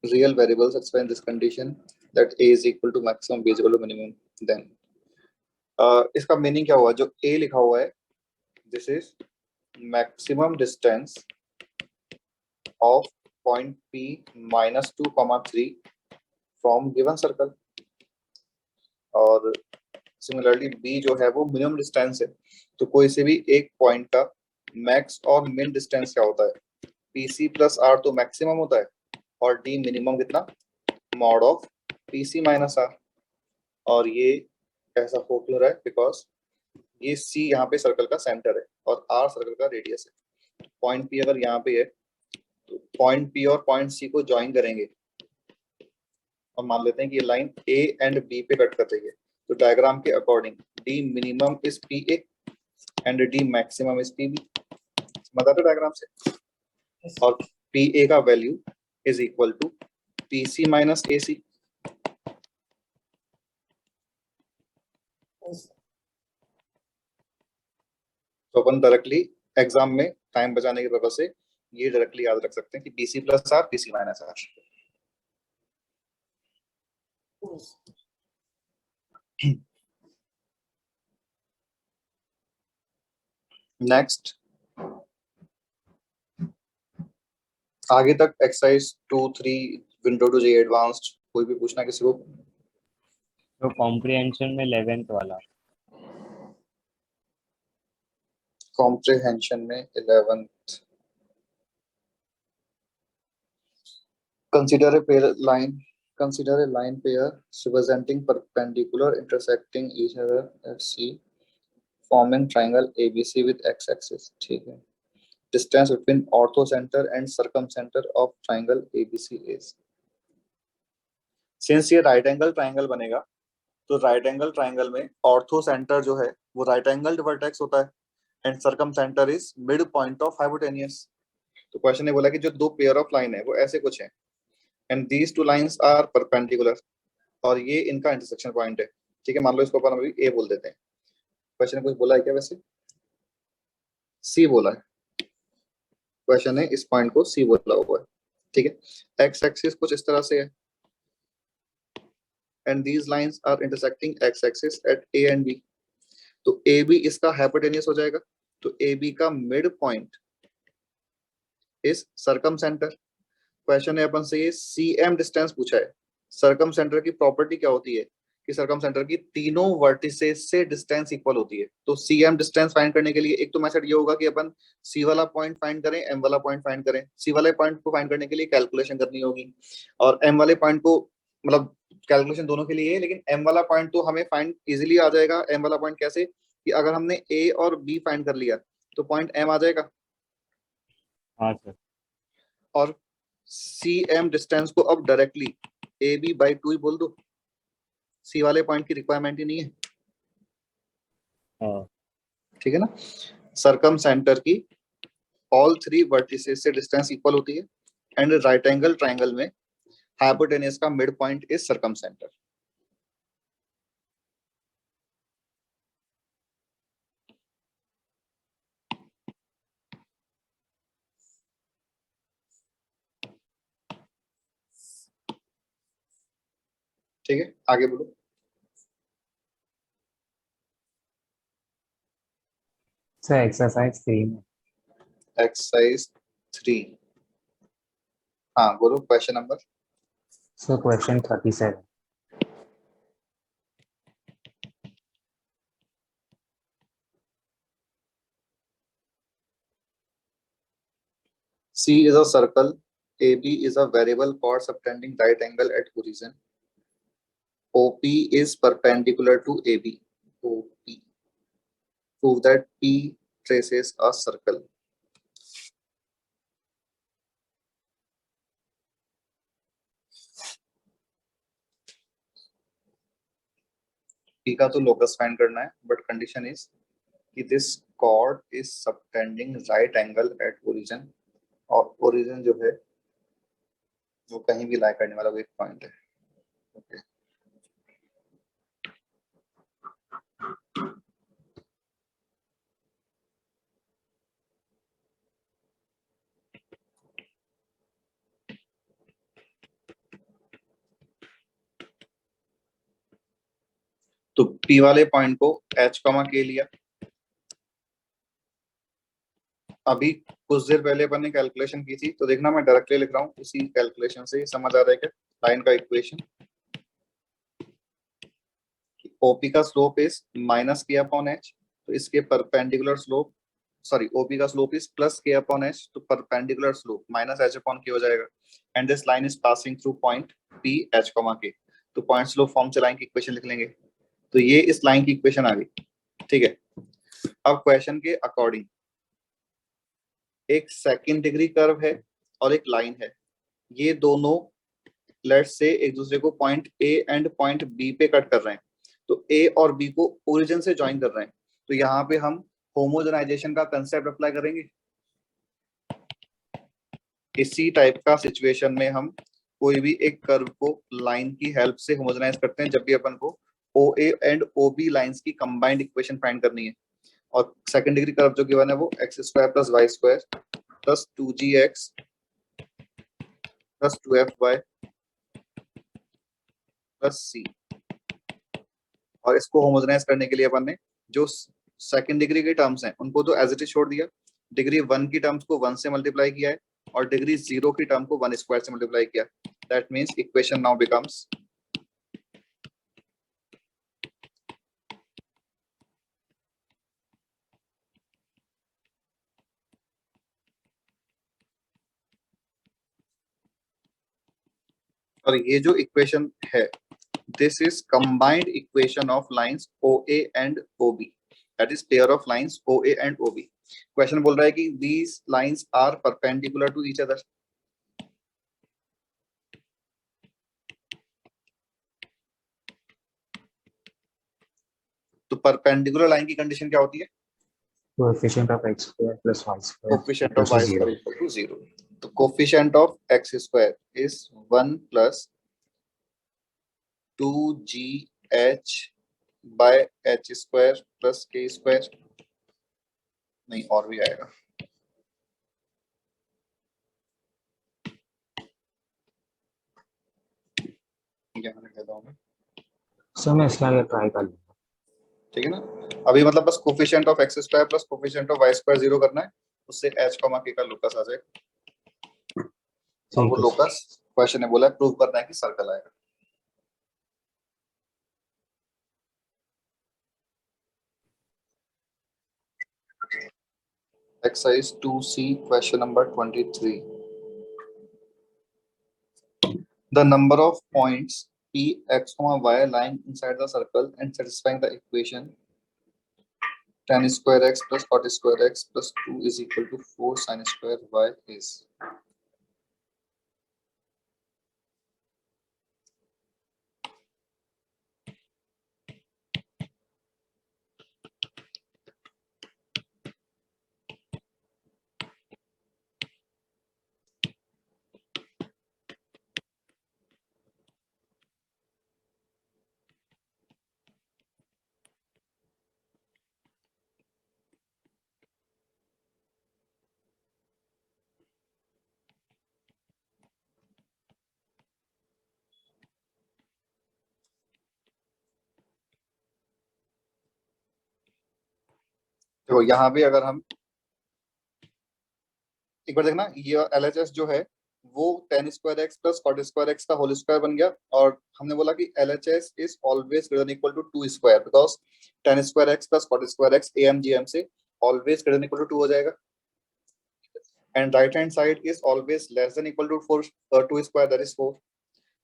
Speaker 1: real variables, explain this condition that a is equal to maximum, b is equal to minimum, then इसका मीनिंग क्या हुआ? जो a लिखा हुआ है, this is maximum distance of point p minus 2, 3 from given circle, और सिमिलरली b जो है वो मिनिमम डिस्टेंस है, तो कोई से भी एक पॉइंट का मैक्स और मिन डिस्टेंस क्या होता है? pc प्लस r तो मैक्सिमम होता है, और d मिनिमम कितना? Mod of pc minus r। और ये ऐसा हो क्यों रहा है? बिकॉज ये c यहाँ पे सर्कल का सेंटर है और r सर्कल का रेडियस है। पॉइंट p अगर यहाँ पे है तो पॉइंट p और पॉइंट c को ज्वाइन करेंगे, और मान लेते हैं कि ये लाइन a एंड b पे कट कर रही है, तो डायग्राम के according d minimum is pa and d maximum is pb। समझ आता है डायग्राम से? और pa का value is equal to pc minus ac। तो अपन डायरेक्टली एग्जाम में टाइम बचाने की पर्पज से ये डायरेक्टली याद रख सकते हैं कि pc plus r, pc minus r। Next, आगे तक exercise 2, 3, window to JEE advanced कोई भी पूछना किसी को?
Speaker 6: तो कॉम्प्रिहेंशन में 11th वाला।
Speaker 1: कॉम्प्रिहेंशन में 11th, consider a line pair representing perpendicular intersecting each other at C, forming triangle ABC with x-axis। ठीक है, distance between orthocenter and circumcenter of triangle ABC is। Since ये राइट एंगल ट्राइंगल बनेगा, तो राइट एंगल ट्राइंगल में ऑर्थोसेंटर जो है वो राइट एंगल वर्टेक्स होता है, and circumcentre is mid point of hypotenuse. तो क्वेश्चन ने बोला कि जो दो पेयर ऑफ लाइन है वो ऐसे कुछ है, and these two lines are perpendicular, और ये इनका इंटरसेक्शन पॉइंट है। ठीक है, मान लो इसको अपन अभी ए बोल देते हैं। क्वेश्चन ने कुछ बोला है क्या? वैसे सी बोला है, क्वेश्चन ने इस पॉइंट को सी बोला हुआ है। ठीक है, एक्स एक्सिस कुछ इस तरह से है, and these lines are intersecting x-axis at A and B, तो AB इसका हाइपोटेनियस हो जाएगा, तो AB का मिड पॉइंट इज सर्कमसेंटर। क्वेश्चन है अपन से ये CM डिस्टेंस पूछा है। सर्कमसेंटर की प्रॉपर्टी क्या होती है कि सर्कमसेंटर की तीनों वर्टिसेस से डिस्टेंस इक्वल होती है। तो CM डिस्टेंस फाइंड करने के लिए एक तो मेथड ये होगा कि अपन C वाला पॉइंट फाइंड करें, M वाला पॉइंट फाइंड करें। C वाले पॉइंट को फाइंड करने के लिए कैलकुलेशन करनी होगी, और M वाले पॉइंट को मतलब कैलकुलेशन दोनों के लिए है, लेकिन M वाला पॉइंट तो हमें फाइंड इजीली आ जाएगा। M वाला पॉइंट कैसे कि अगर हमने A और B फाइंड कर लिया तो पॉइंट M आ जाएगा,
Speaker 6: हाँ सर।
Speaker 1: और CM डिस्टेंस को अब डायरेक्टली AB/2 ही बोल दो, C वाले पॉइंट की रिक्वायरमेंट ही नहीं है।
Speaker 6: हाँ।
Speaker 1: ठीक है ना, सर्कम सेंटर की ऑल 3 वर्टिसेस से डिस्टेंस इक्वल होती है, एंड राइट एंगल ट्राइंगल में हाइपोटेनियस का mid point is circum centre. ठीक है, आगे बोलो।
Speaker 6: सर एक्सरसाइज 3 में।
Speaker 1: एक्सरसाइज 3, हाँ बोलो question number.
Speaker 6: Sir question 37।
Speaker 1: C is a circle. AB is a variable chord subtending right angle at origin. OP is perpendicular to AB. OP. Prove that P traces a circle. P का तो locus find करना है, but condition is कि this chord is subtending right angle at origin, और origin जो है वो कहीं भी lie करने वाला वो एक point है. Okay. तो P वाले पॉइंट को H, K लिया. अभी कुछ देर पहले अपन ने कैलकुलेशन की थी, तो देखना मैं डायरेक्टली लिख रहा हूँ, इसी कैलकुलेशन से ही समझ आ रहा है क्या लाइन का इक्वेशन. OP का slope is minus K upon H, तो इसके परपेंडिकुलर स्लोप, सॉरी OP का slope is plus K upon H, तो perpendicular slope minus H upon K हो जाएगा. And this line is passing through point P H, K. तो पॉइंट स्लोप फॉर्म से लाइन की इक्वेशन लिख लेंगे. तो ये इस लाइन की इक्वेशन आ गई. ठीक है. अब क्वेश्चन के अकॉर्डिंग एक सेकंड डिग्री कर्व है और एक लाइन है. ये दोनों लेट्स से एक दूसरे को point A and point B पे कट कर रहे हैं. तो A और B को ओरिजिन से ज्वाइन कर रहे हैं. तो यहाँ पे हम होमोजेनाइजेशन का कंसेप्ट अप्लाई करेंगे. इसी टाइप का सिचुएशन में हम कोई भी एक कर्व को लाइन की हेल्प से होमोजेनाइज करते हैं जब भी अपन को OA एंड OB लाइंस की कंबाइंड इक्वेशन फाइंड करनी है. और सेकंड डिग्री कर्व जो गिवन है वो x² + y² + 2gx + 2fy + c. और इसको होमोजेनाइज करने के लिए अपन ने जो सेकंड डिग्री के टर्म्स हैं उनको तो एज इट इज छोड़ दिया, डिग्री 1 की टर्म्स को 1 से मल्टीप्लाई किया है और डिग्री 0 की टर्म को 1² से मल्टीप्लाई किया. That means equation now becomes और ये जो इक्वेशन है this is combined equation of lines OA and OB. That is pair of lines OA and OB. Question बोल रहा है कि these lines are perpendicular to each other. तो परपेंडिकुलर लाइन की कंडीशन क्या होती है?
Speaker 6: Coefficient of x² + y²
Speaker 1: coefficient of
Speaker 6: equals to
Speaker 1: y²
Speaker 6: 0.
Speaker 1: Equal to 0. तो coefficient of x² is 1 + 2gh by h² + k². नहीं और भी आएगा. यहाँ लिख देता हूँ मैं.
Speaker 6: सर मैं इसके आगे ट्राई कर लूंगा.
Speaker 1: ठीक है ना. अभी मतलब बस coefficient of x² + coefficient of y² 0 करना है, उससे h, k का लोकस आ जाएगा. और वो लोकस क्वेश्चन ने बोला प्रूव करना है कि सर्कल आएगा. Exercise 2C, question number 23. The number of points P, x, y lying inside the circle and satisfying the equation tan square x + cot square x + 2 is equal to 4 sin square y is. देखो यहाँ पे अगर हम एक बार देखना, ये LHS जो है वो tan square x + cot square x का होल स्क्वायर बन गया. और हमने बोला कि LHS is always greater than equal to 2 square because tan square x + cot square x AM GM से always greater than equal to 2 हो जाएगा. and right hand side is always less than equal to 4 2 square, that is 4.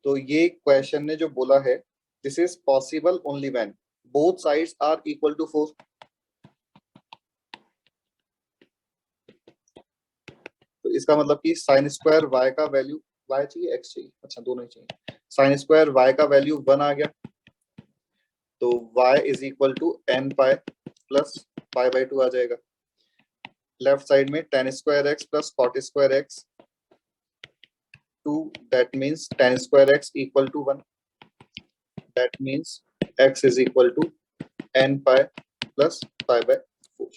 Speaker 1: तो ये क्वेश्चन ने जो बोला है, this is possible only when both sides are equal to 4. तो इसका मतलब कि sin स्क्वायर y का वैल्यू, y चाहिए x चाहिए, अच्छा दोनों ही चाहिए, sin स्क्वायर y का वैल्यू 1 आ गया, तो y is equal to n pi plus pi by 2 आ जाएगा. लेफ्ट साइड में tan स्क्वायर x प्लस cot square x 2, that means tan square x equal to 1, that means x is equal to n pi plus pi by 4.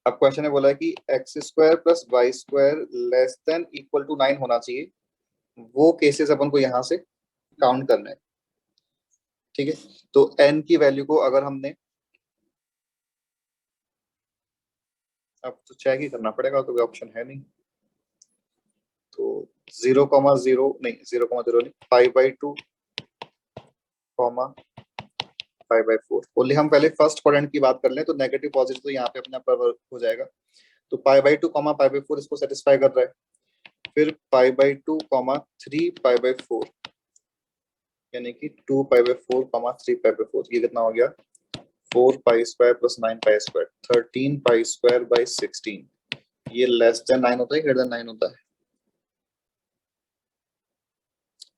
Speaker 1: अब क्वेश्चन ने बोला है कि X square plus Y square less than equal to 9 होना चाहिए, वो केसेस अपन को यहां से काउंट करना है. ठीक है, तो n की वैल्यू को अगर हमने, अब तो चेक ही करना पड़ेगा, तो कोई ऑप्शन है नहीं, तो 0,0 नहीं, 0,0 नहीं, 5/2 5/4. ओनली हम पहले फर्स्ट क्वाड्रेंट की बात कर लें, तो नेगेटिव पॉजिटिव तो यहाँ पे अपने आप पर हो जाएगा, तो 5/2, 5/4 इसको सेटिस्फाई कर रहा है. फिर 5/2, 3 π/4, यानी कि 2 π/4, 3 π/4, ये कितना हो गया 4 pi square plus 9 pi square, 13 pi square by 16. ये लेस देन 9 होता है, ग्रेटर देन 9 होता है,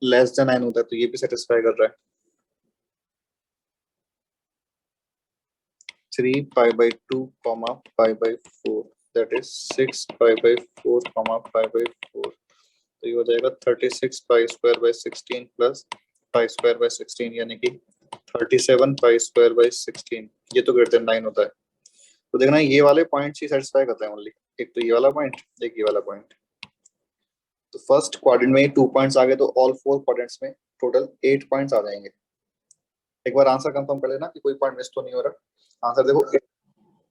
Speaker 1: लेस देन 9 होता है, तो ये भी सेटिस्फाई कर रहा है. 3 π/2, π/4, that is 6 π/4, 5/4, तो ये हो जाएगा 36 pi square by 16 plus pi square by 16, यानी कि 37 pi स्क्वायर बाई 16. ये तो ग्रेटर देन 9 होता है. तो देखना ये वाले पॉइंट्स ही सेटिस्फाई करते हैं ओनली, एक तो ये वाला पॉइंट, एक ये वाला पॉइंट. तो फर्स्ट क्वाड्रेंट में 2 पॉइंट्स आ गए, तो ऑल 4 क्वाड्रेंट्स में टोटल 8 पॉइंट्स आ जाएंगे. एक बार आंसर कंफर्म कर लेना कि कोई पॉइंट मिस तो नहीं हो रहा. आंसर देखो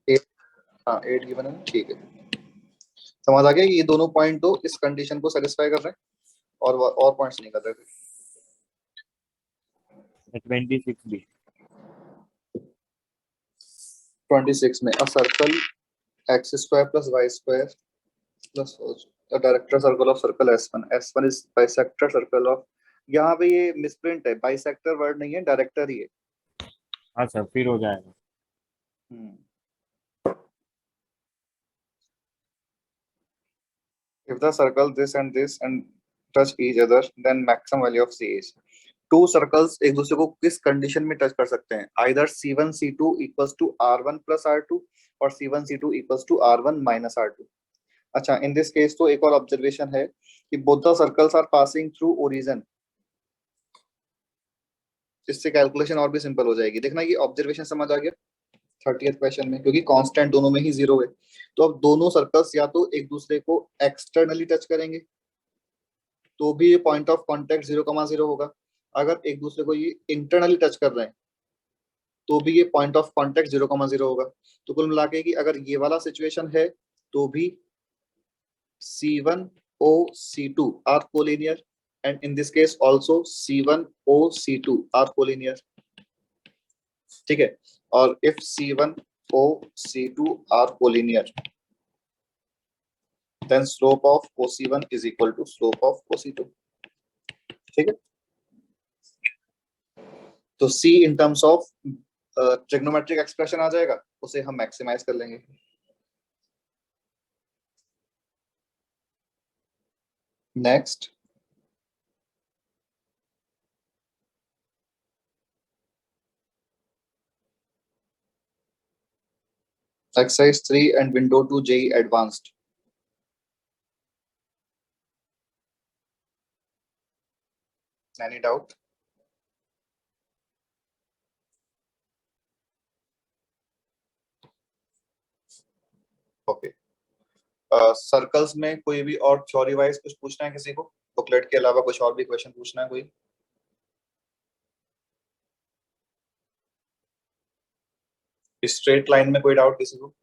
Speaker 1: 8, हाँ 8 गिवन है, ठीक है. समझ आ गया, ये दोनों पॉइंट तो इस कंडीशन को सेटिस्फाई कर रहे हैं और पॉइंट्स नहीं कर रहे थे.
Speaker 6: 26B.
Speaker 1: 26 में a circle x square plus y square plus the director circle of circle S1 is bisector circle of, यहाँ पे ये मिसप्रिंट है, बाइसेक्टर वर्ड नहीं है, डायरेक्टर ही है.
Speaker 6: हाँ सर, फिर हो जाएगा.
Speaker 1: If the circle this and touch each other, then maximum value of C is. To circles एक दूसरे को किस कंडीशन में टच कर सकते हैं? Either C1 C2 equals to R1 plus R2 और C1 C2 equals to R1 minus R2. अच्छा, इन दिस केस तो एक और ऑब्जर्वेशन है कि both the circles are passing through origin. इससे कैलकुलेशन और भी सिंपल हो जाएगी. देखना ये ऑब्जर्वेशन समझ आ गया 30th क्वेश्चन में, क्योंकि कांस्टेंट दोनों में ही 0 है. तो अब दोनों सर्कल्स या तो एक दूसरे को एक्सटर्नली टच करेंगे तो भी ये पॉइंट ऑफ कांटेक्ट 0,0 होगा. अगर एक दूसरे को ये इंटरनली टच कर रहे हैं तो भी ये पॉइंट ऑफ कांटेक्ट 0,0 होगा. तो कुल मिला के कि अगर ये वाला सिचुएशन है तो भी C1O C2 are collinear, and in this case also C1O C2 are collinear. ठीक है, और if C1O C2 are collinear, then slope of OC1 is equal to slope of OC2. ठीक है, तो C in terms of trigonometric expression आ जाएगा, उसे हम मैक्सिमाइज कर लेंगे. Next, exercise 3 and window 2 JEE advanced. Any doubt? Okay, circles में कोई भी और थ्योरी वाइज कुछ पूछना है किसी को? बुकलेट के अलावा कुछ और भी क्वेश्चन पूछना है कोई? स्ट्रेट लाइन में कोई डाउट किसी को?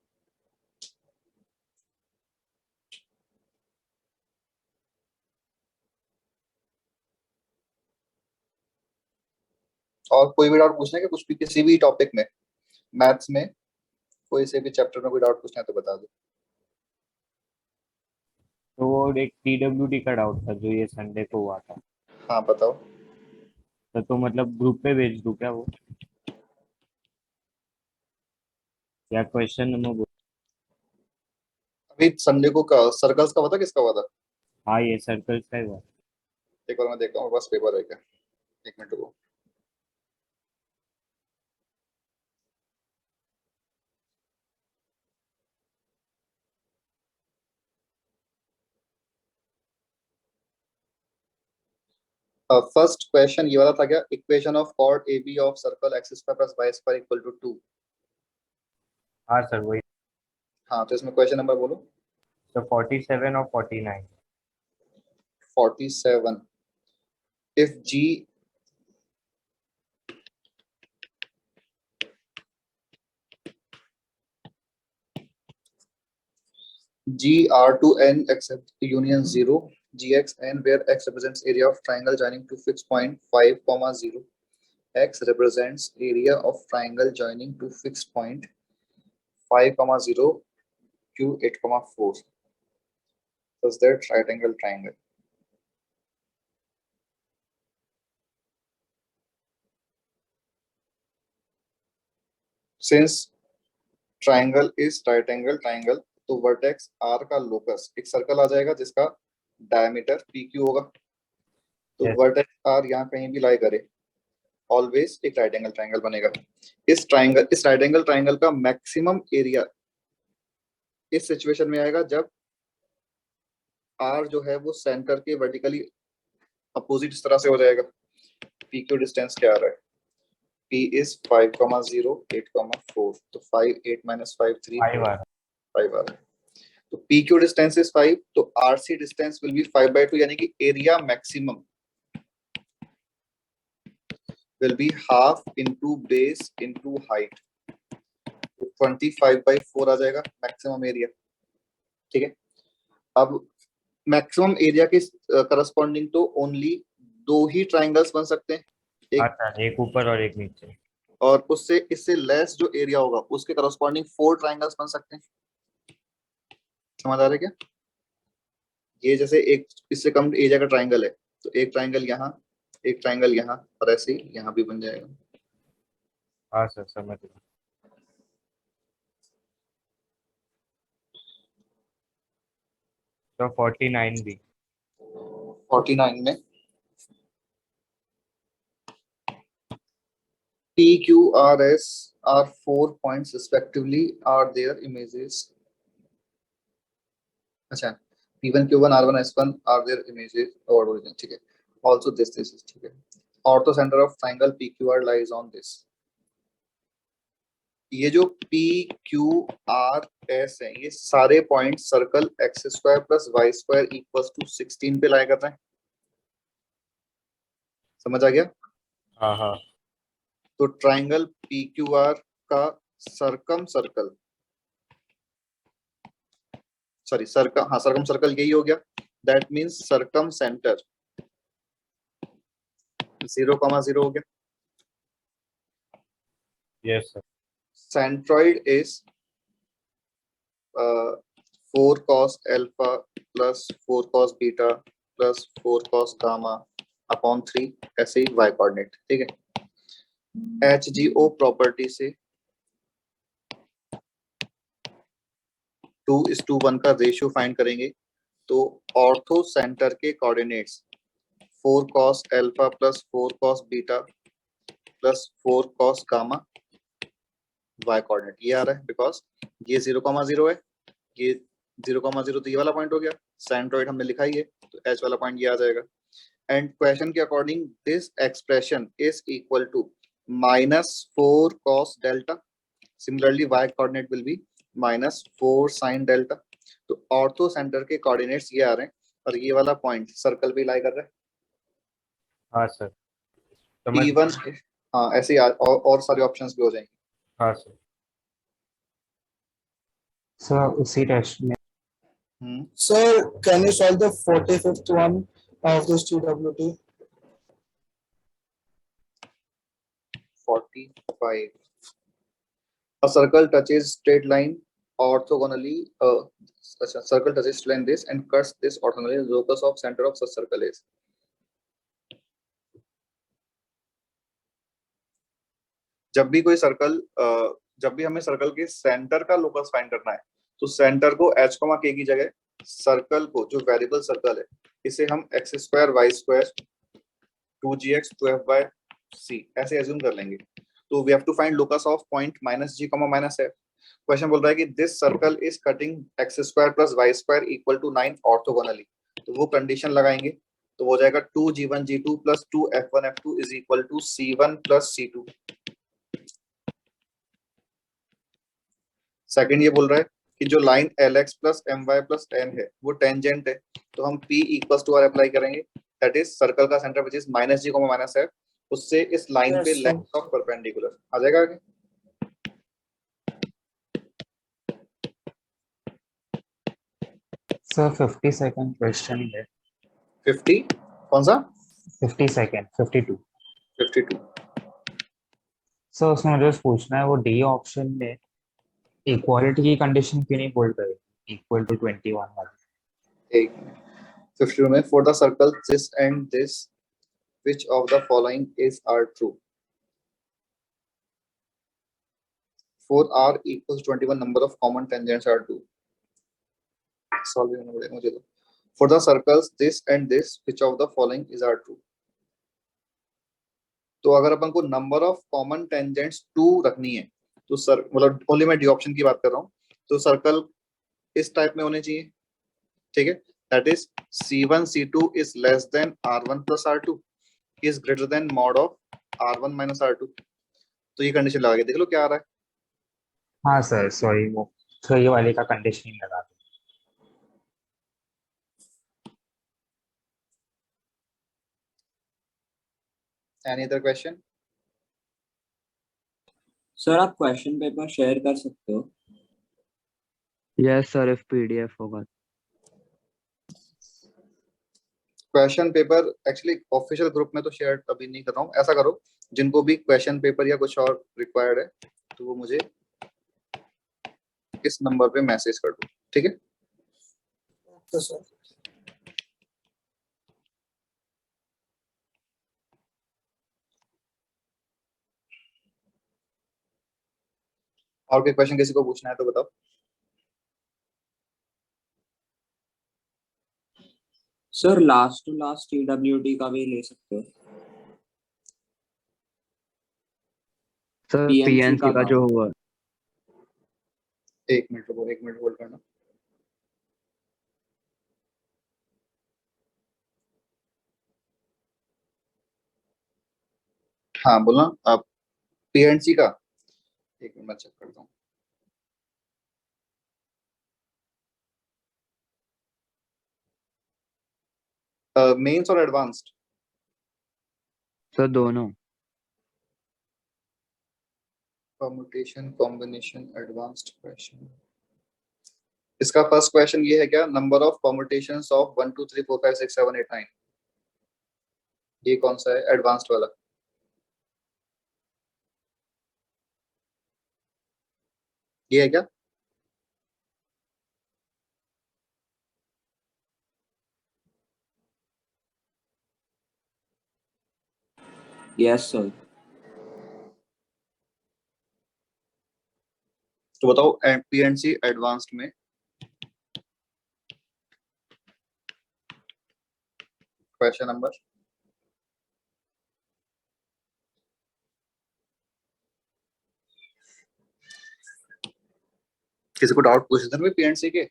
Speaker 1: और कोई भी डाउट पूछना है कि कुछ भी किसी भी टॉपिक में, मैथ्स में कोई से भी चैप्टर में कोई डाउट पूछना है तो बता दो.
Speaker 6: तो वो एक PWD का डाउट था जो ये संडे को हुआ था,
Speaker 1: हाँ बताओ।
Speaker 6: तो मतलब ग्रुप पे भेज दूं क्या वो, या क्वेश्चन नंबर?
Speaker 1: अभी संडे को का सर्कल्स का पता किसका हुआ था?
Speaker 6: हाँ ये सर्कल्स का ही हुआ।
Speaker 1: एक बार मैं देखता हूँ, मेरे पास पेपर है क्या? एक मिनट रुको। फर्स्ट क्वेश्चन ये वाला था क्या? Equation of chord A B of circle X square plus Y square equal to 2।
Speaker 6: हाँ सर वही।
Speaker 1: हाँ तो इसमें क्वेश्चन नंबर बोलो।
Speaker 6: तो 47 और 49।
Speaker 1: 47, if G are to n except union 0, gx n where x represents area of triangle joining to fixed point 5 comma 0, x represents area of triangle joining to fixed point 5 comma 0, q 8 comma 4. Thus that right angle triangle. Since triangle is right angle triangle, तो वर्टेक्स r का लोकस एक सर्कल आ जाएगा जिसका डायमीटर pq होगा। तो
Speaker 6: Yes.
Speaker 1: वर्टेक्स r यहाँ कहीं भी लाई करे, ऑलवेज एक राइट एंगल ट्राइंगल बनेगा। इस राइट एंगल ट्राइंगल का मैक्सिमम एरिया इस सिचुएशन में आएगा जब r जो है वो सेंटर के वर्टिकली अपोजिट इस तरह से हो जाएगा। p क्यू डिस्टेंस क्या आ रहा है? p इज 5,0 8,4, तो 5 8 माइनस 5 3
Speaker 6: 5 आ रहा
Speaker 1: 5 आ रहा है। तो p क्यू डिस्टेंस इज 5, तो rc डिस्टेंस विल बी 5/2, यानी कि area maximum will be half into base into height, 25/4 आ जाएगा मैक्सिमम एरिया। ठीक है, अब मैक्सिमम एरिया के करस्पॉन्डिंग तो ओनली दो ही ट्राइंगल्स बन सकते हैं, एक
Speaker 6: आता है, एक ऊपर और एक नीचे।
Speaker 1: और उससे इससे लेस जो एरिया होगा उसके करस्पॉन्डिंग 4 ट्राइंगल्स बन सकते हैं। समझ आ रहा है क्या? ये जैसे एक इससे कम एरिया का ट्राइंगल है तो एक ट्राइंगल यहाँ, एक ट्राइंगल यहाँ, और ऐसे ही यहाँ भी बन जाएगा।
Speaker 6: हाँ सर समझ गया। तो 49 भी।
Speaker 1: 49 में P, Q, R, S are 4 points respectively are their images. अच्छा, P1, Q1, R1, S1 are their images or origin. ठीक है, also this is ठीक है। Ortho center of triangle PQR lies on this. ये जो P, Q, R, S है ये सारे point circle X square plus Y square equals to 16 पे लाया कर रहे हैं। समझ आ गया?
Speaker 6: हाँ हाँ
Speaker 1: तो ट्राइंगल PQR का सर्कम सर्कल सर्कम सर्कल यही हो गया। दैट मींस सर्कम सेंटर 0,0 हो गया।
Speaker 6: Yes sir.
Speaker 1: Centroid is 4 cos alpha plus 4 cos beta plus 4 cos gamma upon 3 ऐसे ही y कोऑर्डिनेट। ठीक है, HGO प्रॉपर्टी से 2:1 का रेशियो फाइंड करेंगे तो ऑर्थो सेंटर के coordinates 4 cos alpha plus 4 cos beta plus 4 cos gamma y coordinate ये आ रहा है, बिकॉज ये 0,0 है, ये 0,0 तो ये वाला पॉइंट हो गया। सेंट्रॉइड हमने लिखा ही है तो h वाला पॉइंट ये आ जाएगा। एंड क्वेश्चन के according this expression is equal to -4 cos delta. Similarly y coordinate will be -4 sin delta. तो ऑर्थो सेंटर के कोऑर्डिनेट्स ये आ रहे हैं और ये वाला पॉइंट सर्कल पे लाई कर रहा है।
Speaker 6: हाँ सर समझ।
Speaker 1: P1 हाँ ऐसे ही और सारे ऑप्शंस भी हो जाएंगे।
Speaker 6: हाँ सर।
Speaker 8: सर उसी टेस्ट में
Speaker 7: Sir, can you solve the 45th one of this TWT?
Speaker 1: 45. A circle touches straight line orthogonally such a circle touches line this and cuts this orthogonally. Locus of center of such circle is. जब भी कोई सर्कल जब भी हमें सर्कल के सेंटर का लोकस फाइंड करना है तो सेंटर को h, k की जगह सर्कल को जो वेरिएबल सर्कल है इसे हम x square y square 2gx 2f/c ऐसे एज्यूम कर लेंगे. तो we have to find locus of point -g, -f. Question बोल रहा है कि this circle is cutting x square plus y square equal to 9 orthogonally. तो वो कंडीशन लगाएंगे तो हो जाएगा 2g1g2 plus 2f1f2 is equal to c1 plus c2. Second ये बोल रहा है कि जो line lx plus my plus n है वो टेंजेंट है तो हम p equals to r apply करेंगे. दैट इज सर्कल का centre which is -g, -f. उससे इस लाइन
Speaker 7: Yes,
Speaker 1: पे
Speaker 7: sir.
Speaker 1: लेंथ ऑफ परपेंडिकुलर आ जाएगा आगे.
Speaker 8: सर 50 सेकंड क्वेश्चन है.
Speaker 1: 50 कौन सा
Speaker 8: 50 सेकंड 52.
Speaker 1: 52.
Speaker 8: सर उसमें मुझे बस पूछना है वो डी ऑप्शन में इक्वालिटी की कंडीशन क्यों नहीं बोल रहे इक्वल टू 21 वाली.
Speaker 1: एक मिनट. 52 में for the circle this and this which of the following is are true. For r equals 21 number of common tangents are 2. Solve करना पड़ेगा मुझे तो. For the circles this and this which of the following is are true. तो अगर अपन को नंबर ऑफ कॉमन टेंजेंट्स 2 रखनी है तो सर मतलब ओनली मैं डी ऑप्शन की बात कर रहा हूँ तो सर्कल इस टाइप में होने चाहिए. ठीक है. That is c1 c2 is less than r1 plus r2 is greater than mod of r1 minus r2. तो ये कंडीशन लगा के देख लो क्या आ रहा है.
Speaker 8: हाँ सर सॉरी वो 3 वाले का कंडीशन ही लगा.
Speaker 1: Any other question.
Speaker 9: सर आप क्वेश्चन पेपर शेयर कर सकते हो.
Speaker 2: यस सर इफ पीडीएफ होगा.
Speaker 1: Question paper actually official group में तो शेयर अभी नहीं कर रहा हूँ. ऐसा करो जिनको भी क्वेश्चन पेपर या कुछ और रिक्वायर्ड है तो वो मुझे इस नंबर पे मैसेज कर दो. ठीक है.
Speaker 7: Okay, sir.
Speaker 1: और कोई क्वेश्चन किसी को पूछना है तो बताओ.
Speaker 9: Sir last to last TWT का भी ले सकते हो.
Speaker 2: सर
Speaker 9: PNC
Speaker 2: पीएनसी का
Speaker 9: का
Speaker 2: जो हुआ.
Speaker 1: एक मिनट रुको. एक मिनट होल्ड करना. हाँ बोलना आप पीएनसी का. एक मिनट मैं चेक करता हूँ. मेंस और एडवांस्ड
Speaker 2: सर दोनों.
Speaker 1: Permutation combination advanced question. इसका फर्स्ट क्वेश्चन ये है क्या नंबर ऑफ परम्यूटेशंस ऑफ 1 2 3 4 5 6 7 8 9. ये कौन सा है एडवांस्ड वाला. ये है क्या.
Speaker 9: Yes sir.
Speaker 1: तो बताओ पीएनसी एडवांस्ड में क्वेश्चन नंबर किसी को डाउट पूछ देना पीएनसी के.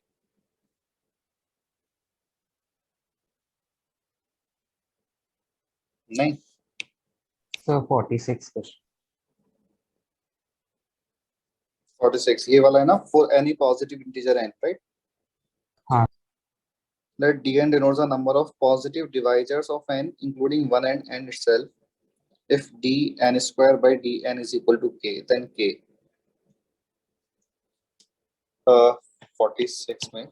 Speaker 1: नहीं.
Speaker 8: Sir 46 question.
Speaker 1: 46 ये वाला है ना. For any positive integer n right.
Speaker 8: हाँ.
Speaker 1: Let dn denotes the number of positive divisors of n including 1 and n itself. If dn square by dn is equal to k then k. 46 में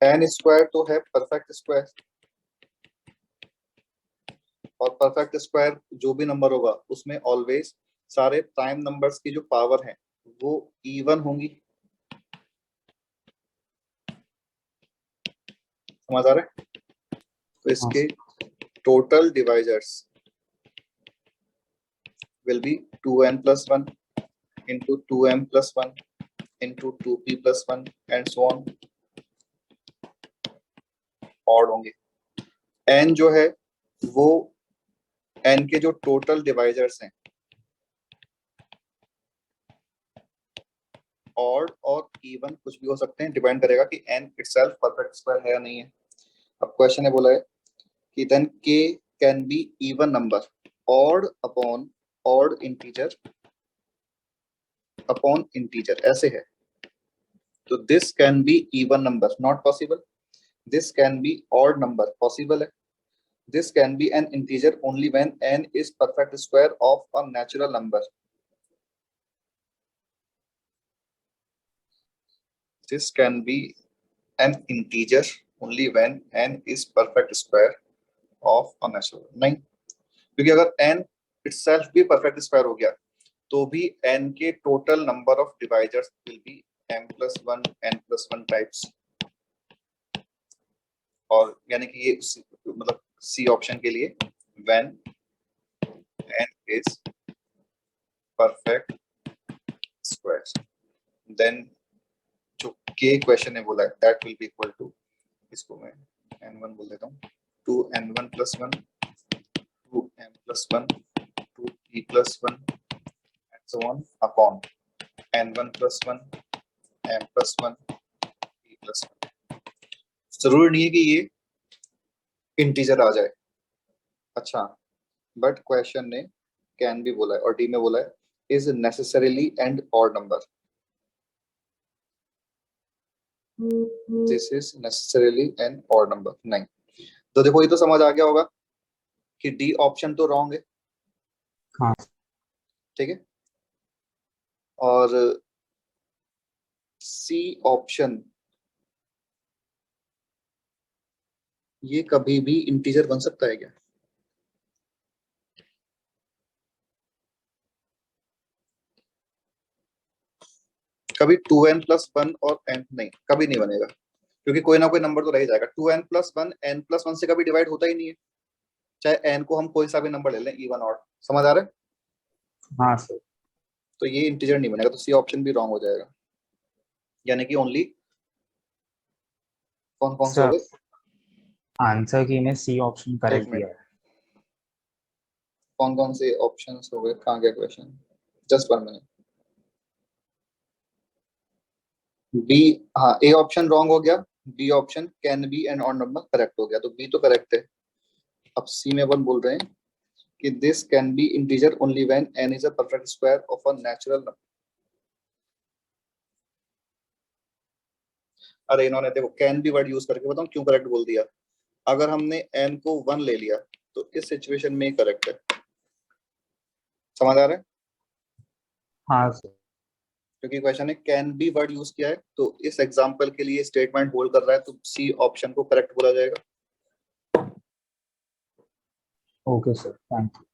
Speaker 1: n स्क्वायर तो है परफेक्ट स्क्वायर और परफेक्ट स्क्वायर जो भी नंबर होगा उसमें ऑलवेज सारे प्राइम नंबर्स की जो पावर है वो इवन होंगी. समझ आ रहा है? तो इसके total divisors will be 2n plus 1 into 2m plus 1 into 2p plus 1 and so on. Odd होंगे। n जो है वो n के जो टोटल डिवाइजर्स हैं ऑड और इवन कुछ भी हो सकते हैं, डिपेंड करेगा कि n itself परफेक्ट स्क्वायर है या नहीं है। अब क्वेश्चन है बोला है कि then k can be even number odd upon odd integer upon integer, ऐसे है। तो this can be even number, not possible. This can be odd number, possible है। This can be an integer only when n is perfect square of a natural number. This can be an integer only when n is perfect square of a natural, नहीं, क्योंकि अगर n itself भी perfect square हो गया तो भी n के total number of divisors will be m plus 1 n plus 1 types, और यानी कि ये मतलब सी ऑप्शन के लिए when n is perfect square, then जो k क्वेश्चन है बोला है that will be equal to, इसको मैं n1 बोल देता हूँ, 2n1 plus 1 2m plus 1 2p plus 1 and so on upon n1 plus 1 m plus 1 p plus 1। जरूरी नहीं है कि ये इंटीजर आ जाए, अच्छा, बट क्वेश्चन ने कैन भी बोला है और डी में बोला है is necessarily and odd number, this is necessarily and odd number, नहीं। तो देखो ये तो समझ आ गया होगा कि डी ऑप्शन तो रॉन्ग है,
Speaker 8: हाँ
Speaker 1: ठीक है, और सी ऑप्शन ये कभी भी इंटीजर बन सकता है क्या? कभी 2n plus 1 और n नहीं, कभी नहीं बनेगा, क्योंकि कोई ना कोई नंबर तो रह ही जाएगा। 2n plus 1 n plus 1 से कभी डिवाइड होता ही नहीं है, चाहे n को हम कोई सा भी नंबर ले लें, इवन ऑड, समझ आ रहा है?
Speaker 8: हाँ सर।
Speaker 1: तो ये इंटीजर नहीं बनेगा, तो सी ऑप्शन भी रॉन्ग हो जाएगा, यानी कि ओनली कौन कौन से हो
Speaker 8: सर
Speaker 1: गए?
Speaker 8: आंसर की में सी ऑप्शन
Speaker 1: एक
Speaker 8: करेक्ट
Speaker 1: मिनट,
Speaker 8: दिया है।
Speaker 1: कौन कौन से ऑप्शंस हो गए, कहाँ गया क्वेश्चन, जस्ट 1 मिनट। बी, हाँ, ए ऑप्शन रॉन्ग हो गया, B option can be and odd number correct हो गया, तो बी तो करेक्ट है। अब सी में अपन बोल रहे हैं कि this can be integer only when n is a perfect square of a natural number. अरे इन्होंने देखो कैन बी वर्ड यूज करके बताऊं क्यों करेक्ट बोल दिया। अगर हमने n को 1 ले लिया तो इस सिचुएशन में करेक्ट है, समझ आ रहा है?
Speaker 8: हाँ सर।
Speaker 1: क्योंकि क्वेश्चन है कैन बी वर्ड यूज किया है, तो इस एग्जांपल के लिए स्टेटमेंट होल्ड कर रहा है, तो सी ऑप्शन को करेक्ट बोला जाएगा।
Speaker 8: Okay sir, thank you.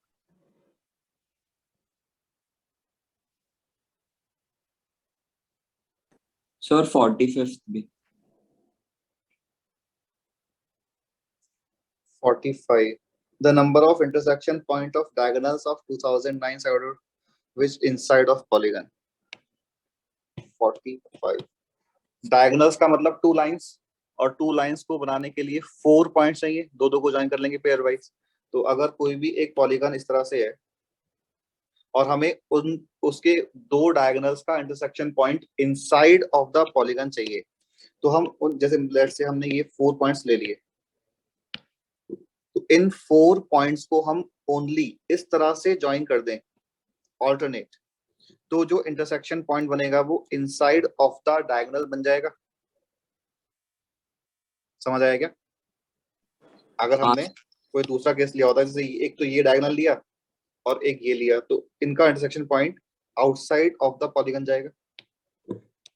Speaker 9: Sir 45th भी।
Speaker 1: 45, the number of intersection point of diagonals of 2009 sided which inside of polygon। 45 diagonals का मतलब 2 लाइंस, और 2 लाइंस को बनाने के लिए 4 पॉइंट्स चाहिए, दो दो को ज्वाइन कर लेंगे पेयर वाइज। तो अगर कोई भी एक पॉलीगन इस तरह से है और हमें उन उसके 2 डायगोनल्स का intersection point inside of the polygon चाहिए, तो हम उन जैसे लेट्स से हमने ये 4 पॉइंट्स ले लिए, तो इन 4 पॉइंट्स को हम ओनली इस तरह से ज्वाइन कर दें ऑल्टरनेट, तो जो इंटरसेक्शन पॉइंट बनेगा वो इनसाइड ऑफ द डायगोनल बन जाएगा। समझ आया क्या? अगर हमने कोई दूसरा केस लिया होता है, जैसे एक तो ये डायगोनल लिया और एक ये लिया, तो इनका intersection point outside of the polygon जाएगा।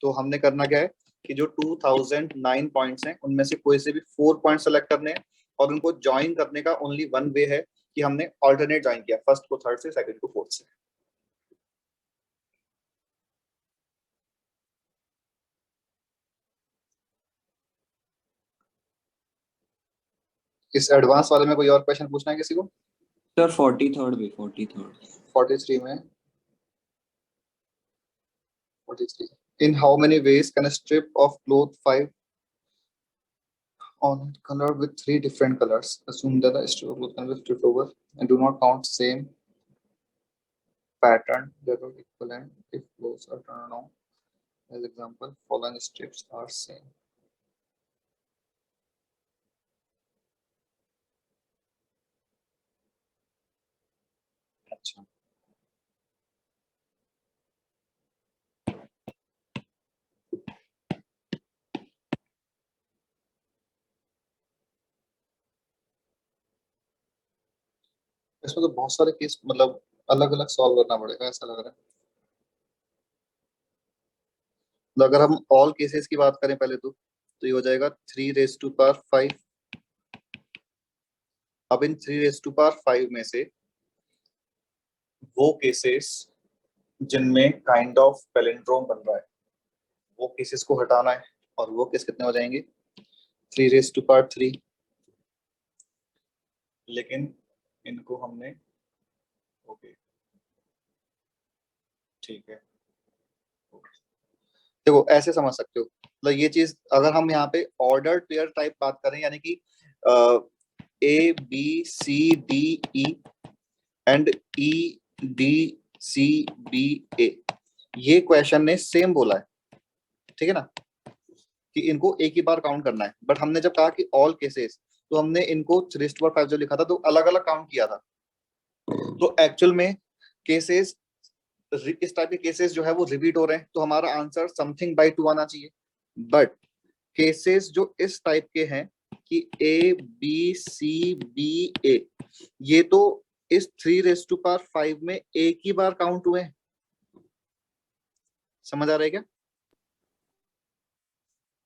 Speaker 1: तो हमने करना क्या है कि जो 2009 पॉइंट्स हैं उनमें से कोई से भी 4 पॉइंट सेलेक्ट करने हैं, और उनको ज्वाइन करने का ओनली वन वे है कि हमने ऑल्टरनेट ज्वाइन किया, फर्स्ट को थर्ड से, सेकंड को फोर्थ से। इस एडवांस वाले में कोई और क्वेश्चन पूछना है किसी को?
Speaker 9: सर 43rd भी 43rd
Speaker 1: 43 में 43. In how many ways can a strip of cloth 5 on colored with 3 different colors? Assume that the strip of cloth can be flipped over and do not count same pattern. They are equivalent if clothes are turned on. As example, following strips are same. अच्छा, इसमें तो बहुत सारे केस मतलब अलग अलग सॉल्व करना पड़ेगा ऐसा लग रहा है। तो अगर हम ऑल केसेस की बात करें पहले तो ये हो जाएगा 3⁵5। अब इन 3⁵5 में से वो केसेस जिनमें काइंड ऑफ पैलिंड्रोम बन रहा है वो केसेस को हटाना है, और वो केस कितने हो जाएंगे? 3⁵3। लेकिन इनको हमने ओके ठीक है, देखो ऐसे समझ सकते हो, मतलब ये चीज अगर हम यहाँ पे ऑर्डर पेयर टाइप बात करें, यानी कि A B C D E and E D C B A, ये क्वेश्चन ने सेम बोला है, ठीक है ना, कि इनको एक ही बार काउंट करना है। बट हमने जब कहा कि ऑल केसेस, तो हमने इनको 3:5 जो लिखा था तो अलग अलग काउंट किया था। तो एक्चुअल में केसेस, इस टाइप के केसेस जो है वो रिपीट हो रहे हैं, तो हमारा आंसर समथिंग बाय 2 आना चाहिए। बट केसेस जो इस टाइप के हैं कि A B C B A, ये तो इस 3⁵5 में एक ही बार काउंट हुए हैं। समझ आ रहा है क्या?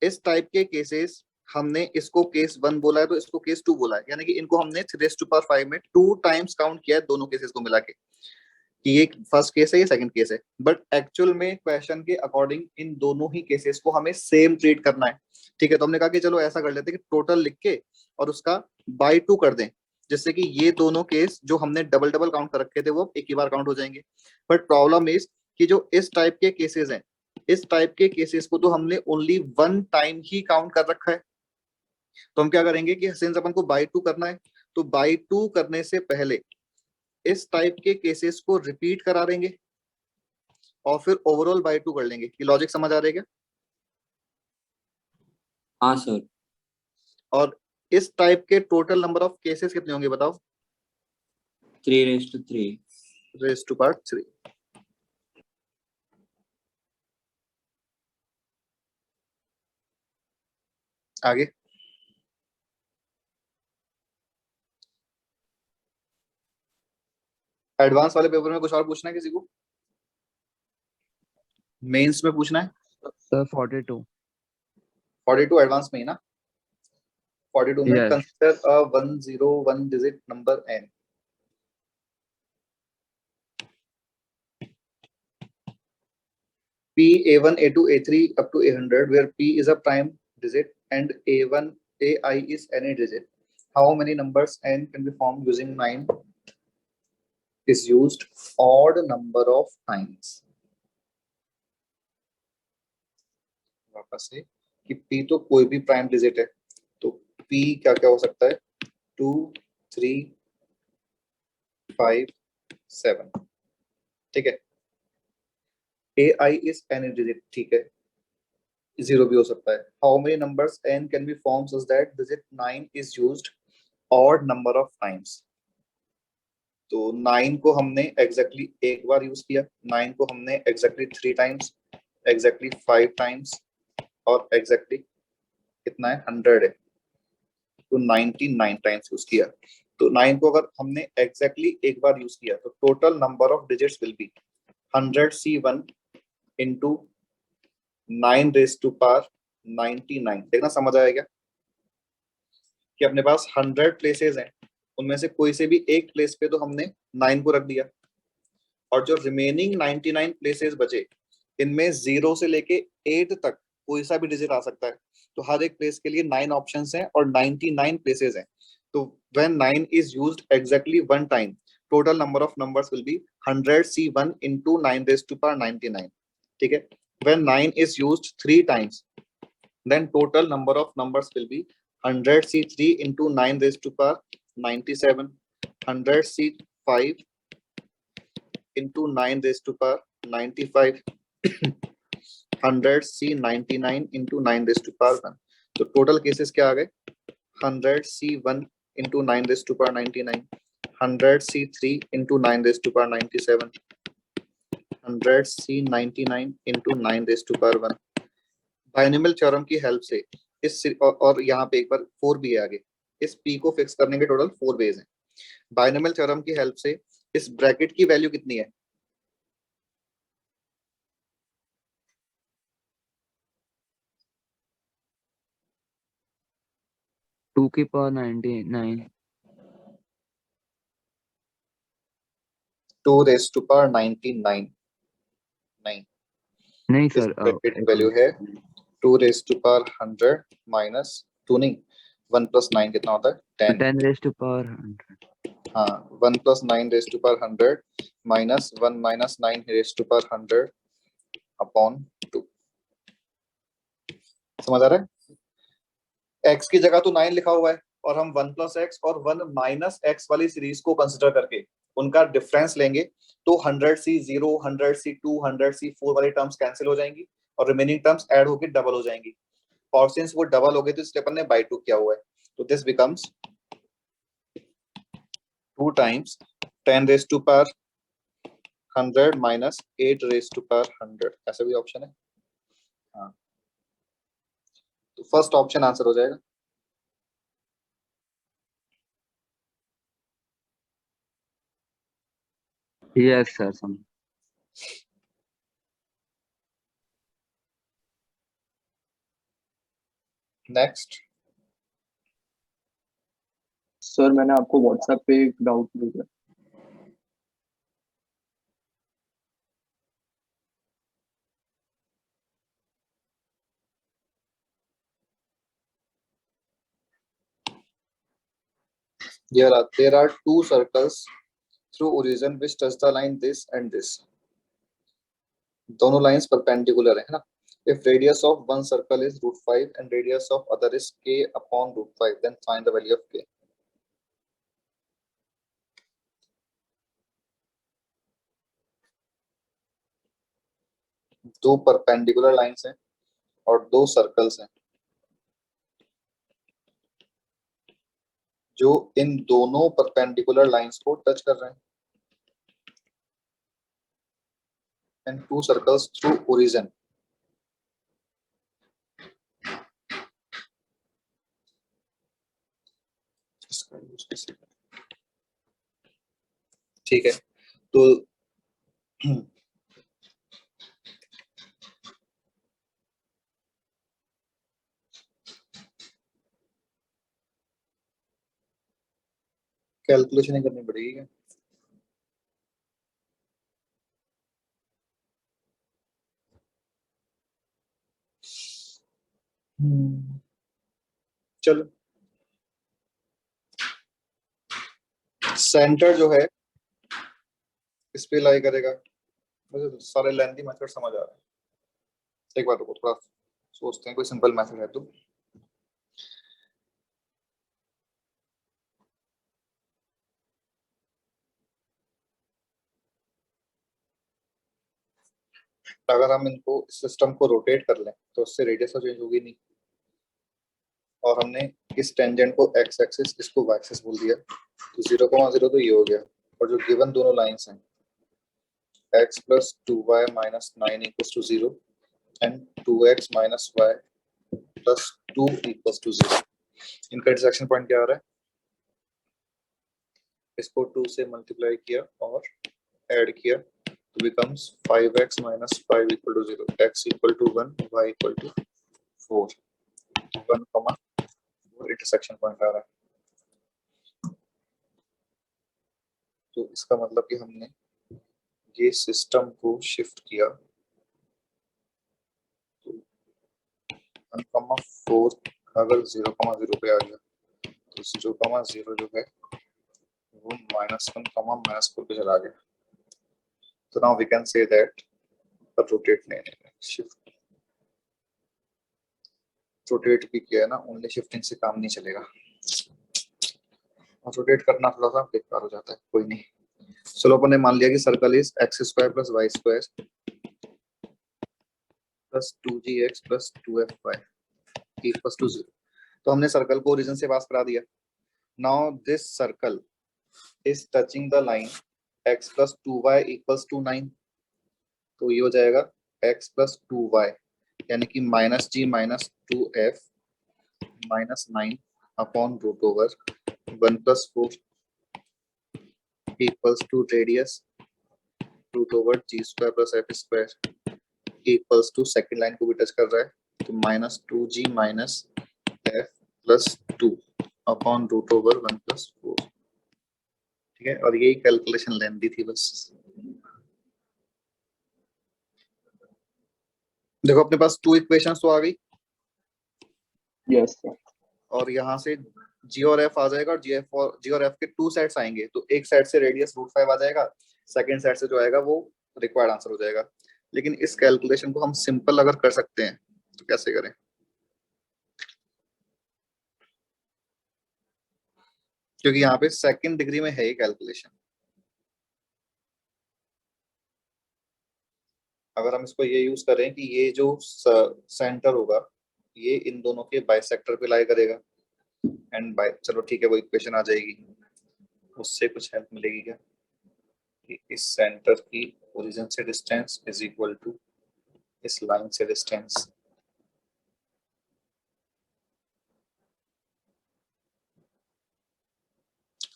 Speaker 1: इस टाइप के केसेस हमने इसको केस 1 बोला है तो इसको केस 2 बोला है, यानी कि इनको हमने 3⁵5 में 2 टाइम्स काउंट किया है, दोनों केसेस को मिला के, कि ये फर्स्ट केस है ये सेकंड केस है। बट एक्चुअल में क्वेश्चन के अकॉर्डिंग इन दोनों ही केसेस को हमें सेम ट्रीट करना है, ठीक है। तो हमने कहा कि चलो ऐसा कर लेते हैं कि टोटल लिख के और उसका बाय 2 कर दें, जिससे कि ये दोनों केस जो हमने डबल डबल काउंट कर रखे थे वो एक ही बार काउंट हो जाएंगे। बट प्रॉब्लम इज कि जो इस टाइप के केसेस हैं, इस टाइप के केसेस को तो हमने ओनली 1 टाइम ही काउंट कर रखा है। तो हम क्या करेंगे कि सिंस अपन को बाय 2 करना है, तो बाय 2 करने से पहले इस टाइप के केसेस को रिपीट करा देंगे और फिर ओवरऑल बाय 2 कर लेंगे। ये लॉजिक समझ आ रहा है क्या?
Speaker 9: हाँ सर।
Speaker 1: और इस टाइप के टोटल नंबर ऑफ केसेस कितने होंगे बताओ?
Speaker 9: 3:3
Speaker 1: 3⁵3। आगे एडवांस वाले पेपर में कुछ और पूछना है किसी को? मेंस में पूछना है?
Speaker 2: सर 42।
Speaker 1: 42 एडवांस में ही ना? 42 में
Speaker 2: Yes.
Speaker 1: Consider a 101 digit number n. P A1 A2 A3 up to A100 where P is a prime digit and A1 AI is any digit. How many numbers n can be formed using 9 is used odd number of times. वापस से कि P तो कोई भी प्राइम डिजिट है, तो P क्या क्या हो सकता है? 2 3 5 7, ठीक है। AI is any digit, ठीक है, 0 भी हो सकता है। How many numbers n can be formed such that digit 9 is used odd number of times? तो 9 को हमने एग्जैक्टली एक बार यूज किया, 9 को हमने एग्जैक्टली 3 टाइम्स, एग्जैक्टली 5 टाइम्स और एग्जैक्टली कितना है? 100 है, तो 99 टाइम्स यूज किया। तो 9 को अगर हमने एग्जैक्टली एक बार यूज किया तो total number of digits will be 100C1 into 9⁵99। देखना समझ आएगा कि अपने पास 100 प्लेसेस हैं, उनमें से कोई से भी एक प्लेस पे तो हमने 9 को रख दिया, और जो रिमेनिंग 99 प्लेसेस बचे इनमें 0 से लेके 8 तक कोई सा भी डिजिट आ सकता है। तो हर एक प्लेस के लिए 9 ऑप्शंस हैं और 99 प्लेसेस हैं। तो when 9 is used exactly one time, total number of numbers will be 100C1 into 9 raised to power 99. ठीक है. When 9 is used 3 times, then total number of numbers will be 100C3 into 9 raised to power 97, 100C5 into 9 raised to power 95, 100C99 into 9 raised to power 1. तो टोटल केसेस क्या आ गए? 100C1 into 9 raised to power 99, 100C3 into 9 raised to power 97, 100C99 into 9 raised to power 1. Binomial theorem की हेल्प से इस और यहाँ पे एक बार 4 भी है आगे, इस p को फिक्स करने के टोटल 4 वेज हैं. बाइनोमियल थ्योरम की हेल्प से इस ब्रैकेट की वैल्यू कितनी है?
Speaker 2: 2 की पावर 99
Speaker 1: 2 raised to power 99.
Speaker 2: नहीं
Speaker 1: इस
Speaker 2: सर
Speaker 1: ब्रैकेट की वैल्यू है 2 raised to power 100 माइनस 2 नहीं 1 plus 9 कितना होता है? 10.
Speaker 2: 10 raised to power 100.
Speaker 1: हाँ 1 plus 9 raised to power 100 minus 1 minus 9 raised to power 100 upon 2. समझ आ रहा है? x की जगह तो 9 लिखा हुआ है और हम 1 plus x और 1 minus x वाली सीरीज को कंसिडर करके उनका डिफरेंस लेंगे तो 100C0, 100C2, 100C4 वाली टर्म्स कैंसिल हो जाएंगी और रिमेनिंग टर्म्स ऐड होकर डबल हो जाएंगी. और सिंस वो डबल हो गए तो इसलिए अपन ने बाय 2 किया हुआ है. तो this becomes 2 times 10 raised to power 100 minus 8 raised to power 100. ऐसा भी ऑप्शन है. हाँ तो फर्स्ट ऑप्शन आंसर हो जाएगा.
Speaker 2: Yes sir. Some.
Speaker 1: Next
Speaker 9: sir मैंने आपको व्हाट्सएप पे एक डाउट भेजा.
Speaker 1: there are two circles through origin which touch the line this and this. दोनों लाइंस परपेंडिकुलर है ना. If radius of one circle is √5 and radius of other is k upon √5, then find the value of k. दो परपेंडिकुलर लाइंस हैं और दो सर्कल्स हैं जो इन दोनों परपेंडिकुलर लाइंस को टच कर रहे हैं. And two circles through origin. ठीक है तो कैलकुलेशन करनी पड़ेगी क्या? चलो सेंटर जो है इस पे लाई करेगा. मुझे तो सारे लेंथी मेथड समझ आ रहे हैं. एक बार रुको थोड़ा सोचते हैं कोई सिंपल मेथड है तो. अगर हम इनको सिस्टम को रोटेट कर लें तो उससे रेडियस तो चेंज होगी नहीं. और हमने इस टेंजेंट को x एक्सिस इसको y एक्सिस बोल दिया तो 0,0 तो ये हो गया. और जो गिवन दोनों लाइंस हैं x plus 2y minus 9 equals to 0 and 2x minus y plus 2 equals to 0. इनका इंटरसेक्शन पॉइंट क्या आ रहा है? इसको 2 से मल्टीप्लाई किया और ऐड किया तो becomes 5x minus 5 equal to 0, x equal to 1, y equal to 4. 1, 4 intersection point आ रहा है. तो इसका मतलब कि हमने ये सिस्टम को शिफ्ट किया तो 1,4 अगर 0,0 पे आ गया तो 0,0 जो है वो -1, -4 पे चला गया। तो now we can say that rotate नहीं, शिफ्ट रोटेट भी किया है ना, ओनली शिफ्टिंग से काम नहीं चलेगा, और रोटेट करना थोड़ा सा बेकार हो जाता है। कोई नहीं, चलो अपन ने मान लिया कि circle is x² + y² + 2gx + 2fy = 0। तो हमने सर्कल को ओरिजिन से पास करा दिया। Now this circle is touching the line x + 2y = 9। तो ये हो जाएगा x + 2y, यानी कि -g - 2f -9 upon √1 + 4 = radius √g² + f² equals to second line को भी टच कर रहा है, तो -2g - f + 2 अपॉन √1 + 4। ठीक है, और यही कैलकुलेशन लेंथी थी बस। देखो अपने पास 2 इक्वेशंस तो आ गई,
Speaker 9: यस सर।
Speaker 1: और यहाँ से g और f आ जाएगा, और g और f के 2 सेट्स आएंगे, तो एक साइड से रेडियस √5 आ जाएगा, सेकंड साइड से जो आएगा वो रिक्वायर्ड आंसर हो जाएगा। लेकिन इस कैलकुलेशन को हम सिंपल अगर कर सकते हैं तो कैसे करें? क्योंकि यहाँ पे सेकंड डिग्री में है ये कैलकुलेशन। अगर हम इसको ये यूज करें कि ये जो सेंटर होगा ये इन दोनों के बाइसेक्टर पे लाई करेगा, एंड बाय, चलो ठीक है वो इक्वेशन आ जाएगी, उससे कुछ हेल्प मिलेगी क्या कि इस सेंटर की ओरिजिन से डिस्टेंस इज इक्वल टू इस लाइन से डिस्टेंस।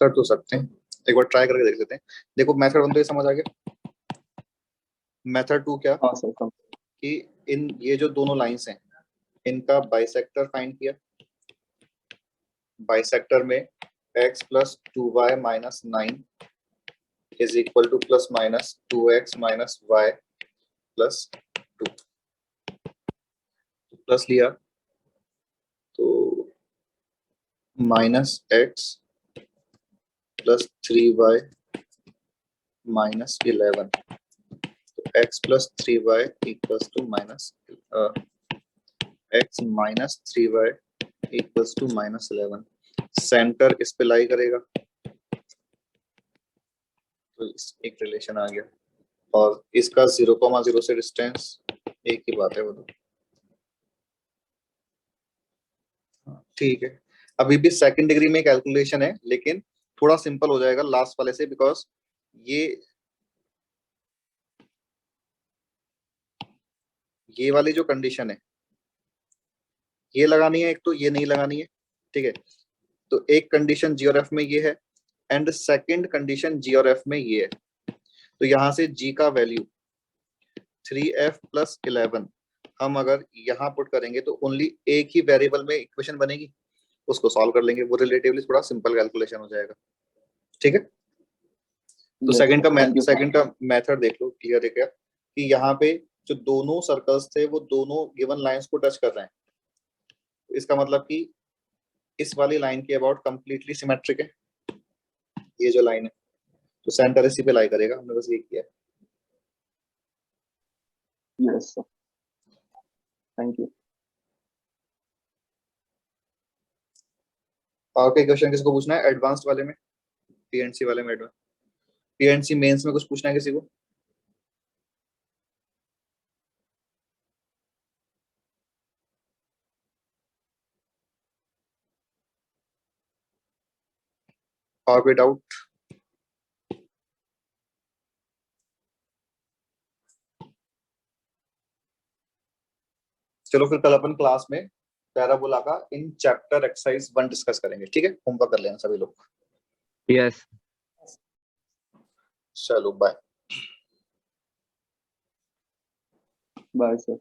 Speaker 1: कर तो सकते हैं, एक बार ट्राई करके देख लेते हैं। देखो मेथड 1 तो ये समझ आ गया। मेथड 2 क्या
Speaker 9: हाँ सर।
Speaker 1: कि इन ये जो दोनों लाइंस हैं इनका बाइसेक्टर फाइंड किया, बाइसेक्टर में x + 2y - 9 is equal to +-2x - y + 2 plus लिया तो -x + 3y - 11, तो x + 3y = x - 3y = -11। Centre इस पे लाई करेगा, तो एक रिलेशन आ गया, और इसका 0,0 से डिस्टेंस एक ही बात है वो तो। ठीक है, अभी भी सेकंड डिग्री में कैलकुलेशन है, लेकिन थोड़ा सिंपल हो जाएगा लास्ट वाले से, बिकॉज ये वाली जो कंडीशन है ये लगानी है, एक तो ये नहीं लगानी है। ठीक है, तो एक कंडीशन जी और एफ में ये है, एंड सेकंड कंडीशन जी और एफ में ये है। तो यहाँ से g का वैल्यू 3f + 11 हम अगर यहाँ पुट करेंगे तो ओनली एक ही वेरिएबल में इक्वेशन बनेगी, उसको सॉल्व कर लेंगे, वो रिलेटिवली थोड़ा सिंपल कैलकुलेशन हो जाएगा। ठीक है, तो सेकंड का मेथड देख लो, क्लियर है क्या कि यहाँ पे जो दोनों सर्कल्स थे वो दोनों गिवन लाइंस को टच कर रहे हैं, इसका मतलब कि इस वाली लाइन के अबाउट कंप्लीटली सिमेट्रिक है ये जो लाइन है, तो सेंटर इसी पे लाई करेगा। हमने बस ये किया।
Speaker 9: Yes sir, thank you.
Speaker 1: और कोई क्वेश्चन किसको पूछना है एडवांस्ड वाले में, पीएनसी वाले में, पीएनसी मेंस में कुछ पूछना है किसी को? और कोई डाउट? चलो फिर कल अपन क्लास में पैराबोला का इन चैप्टर एक्सरसाइज 1 डिस्कस करेंगे। ठीक है, होमवर्क कर लेना सभी लोग।
Speaker 2: यस।
Speaker 1: चलो बाय।
Speaker 9: Bye sir.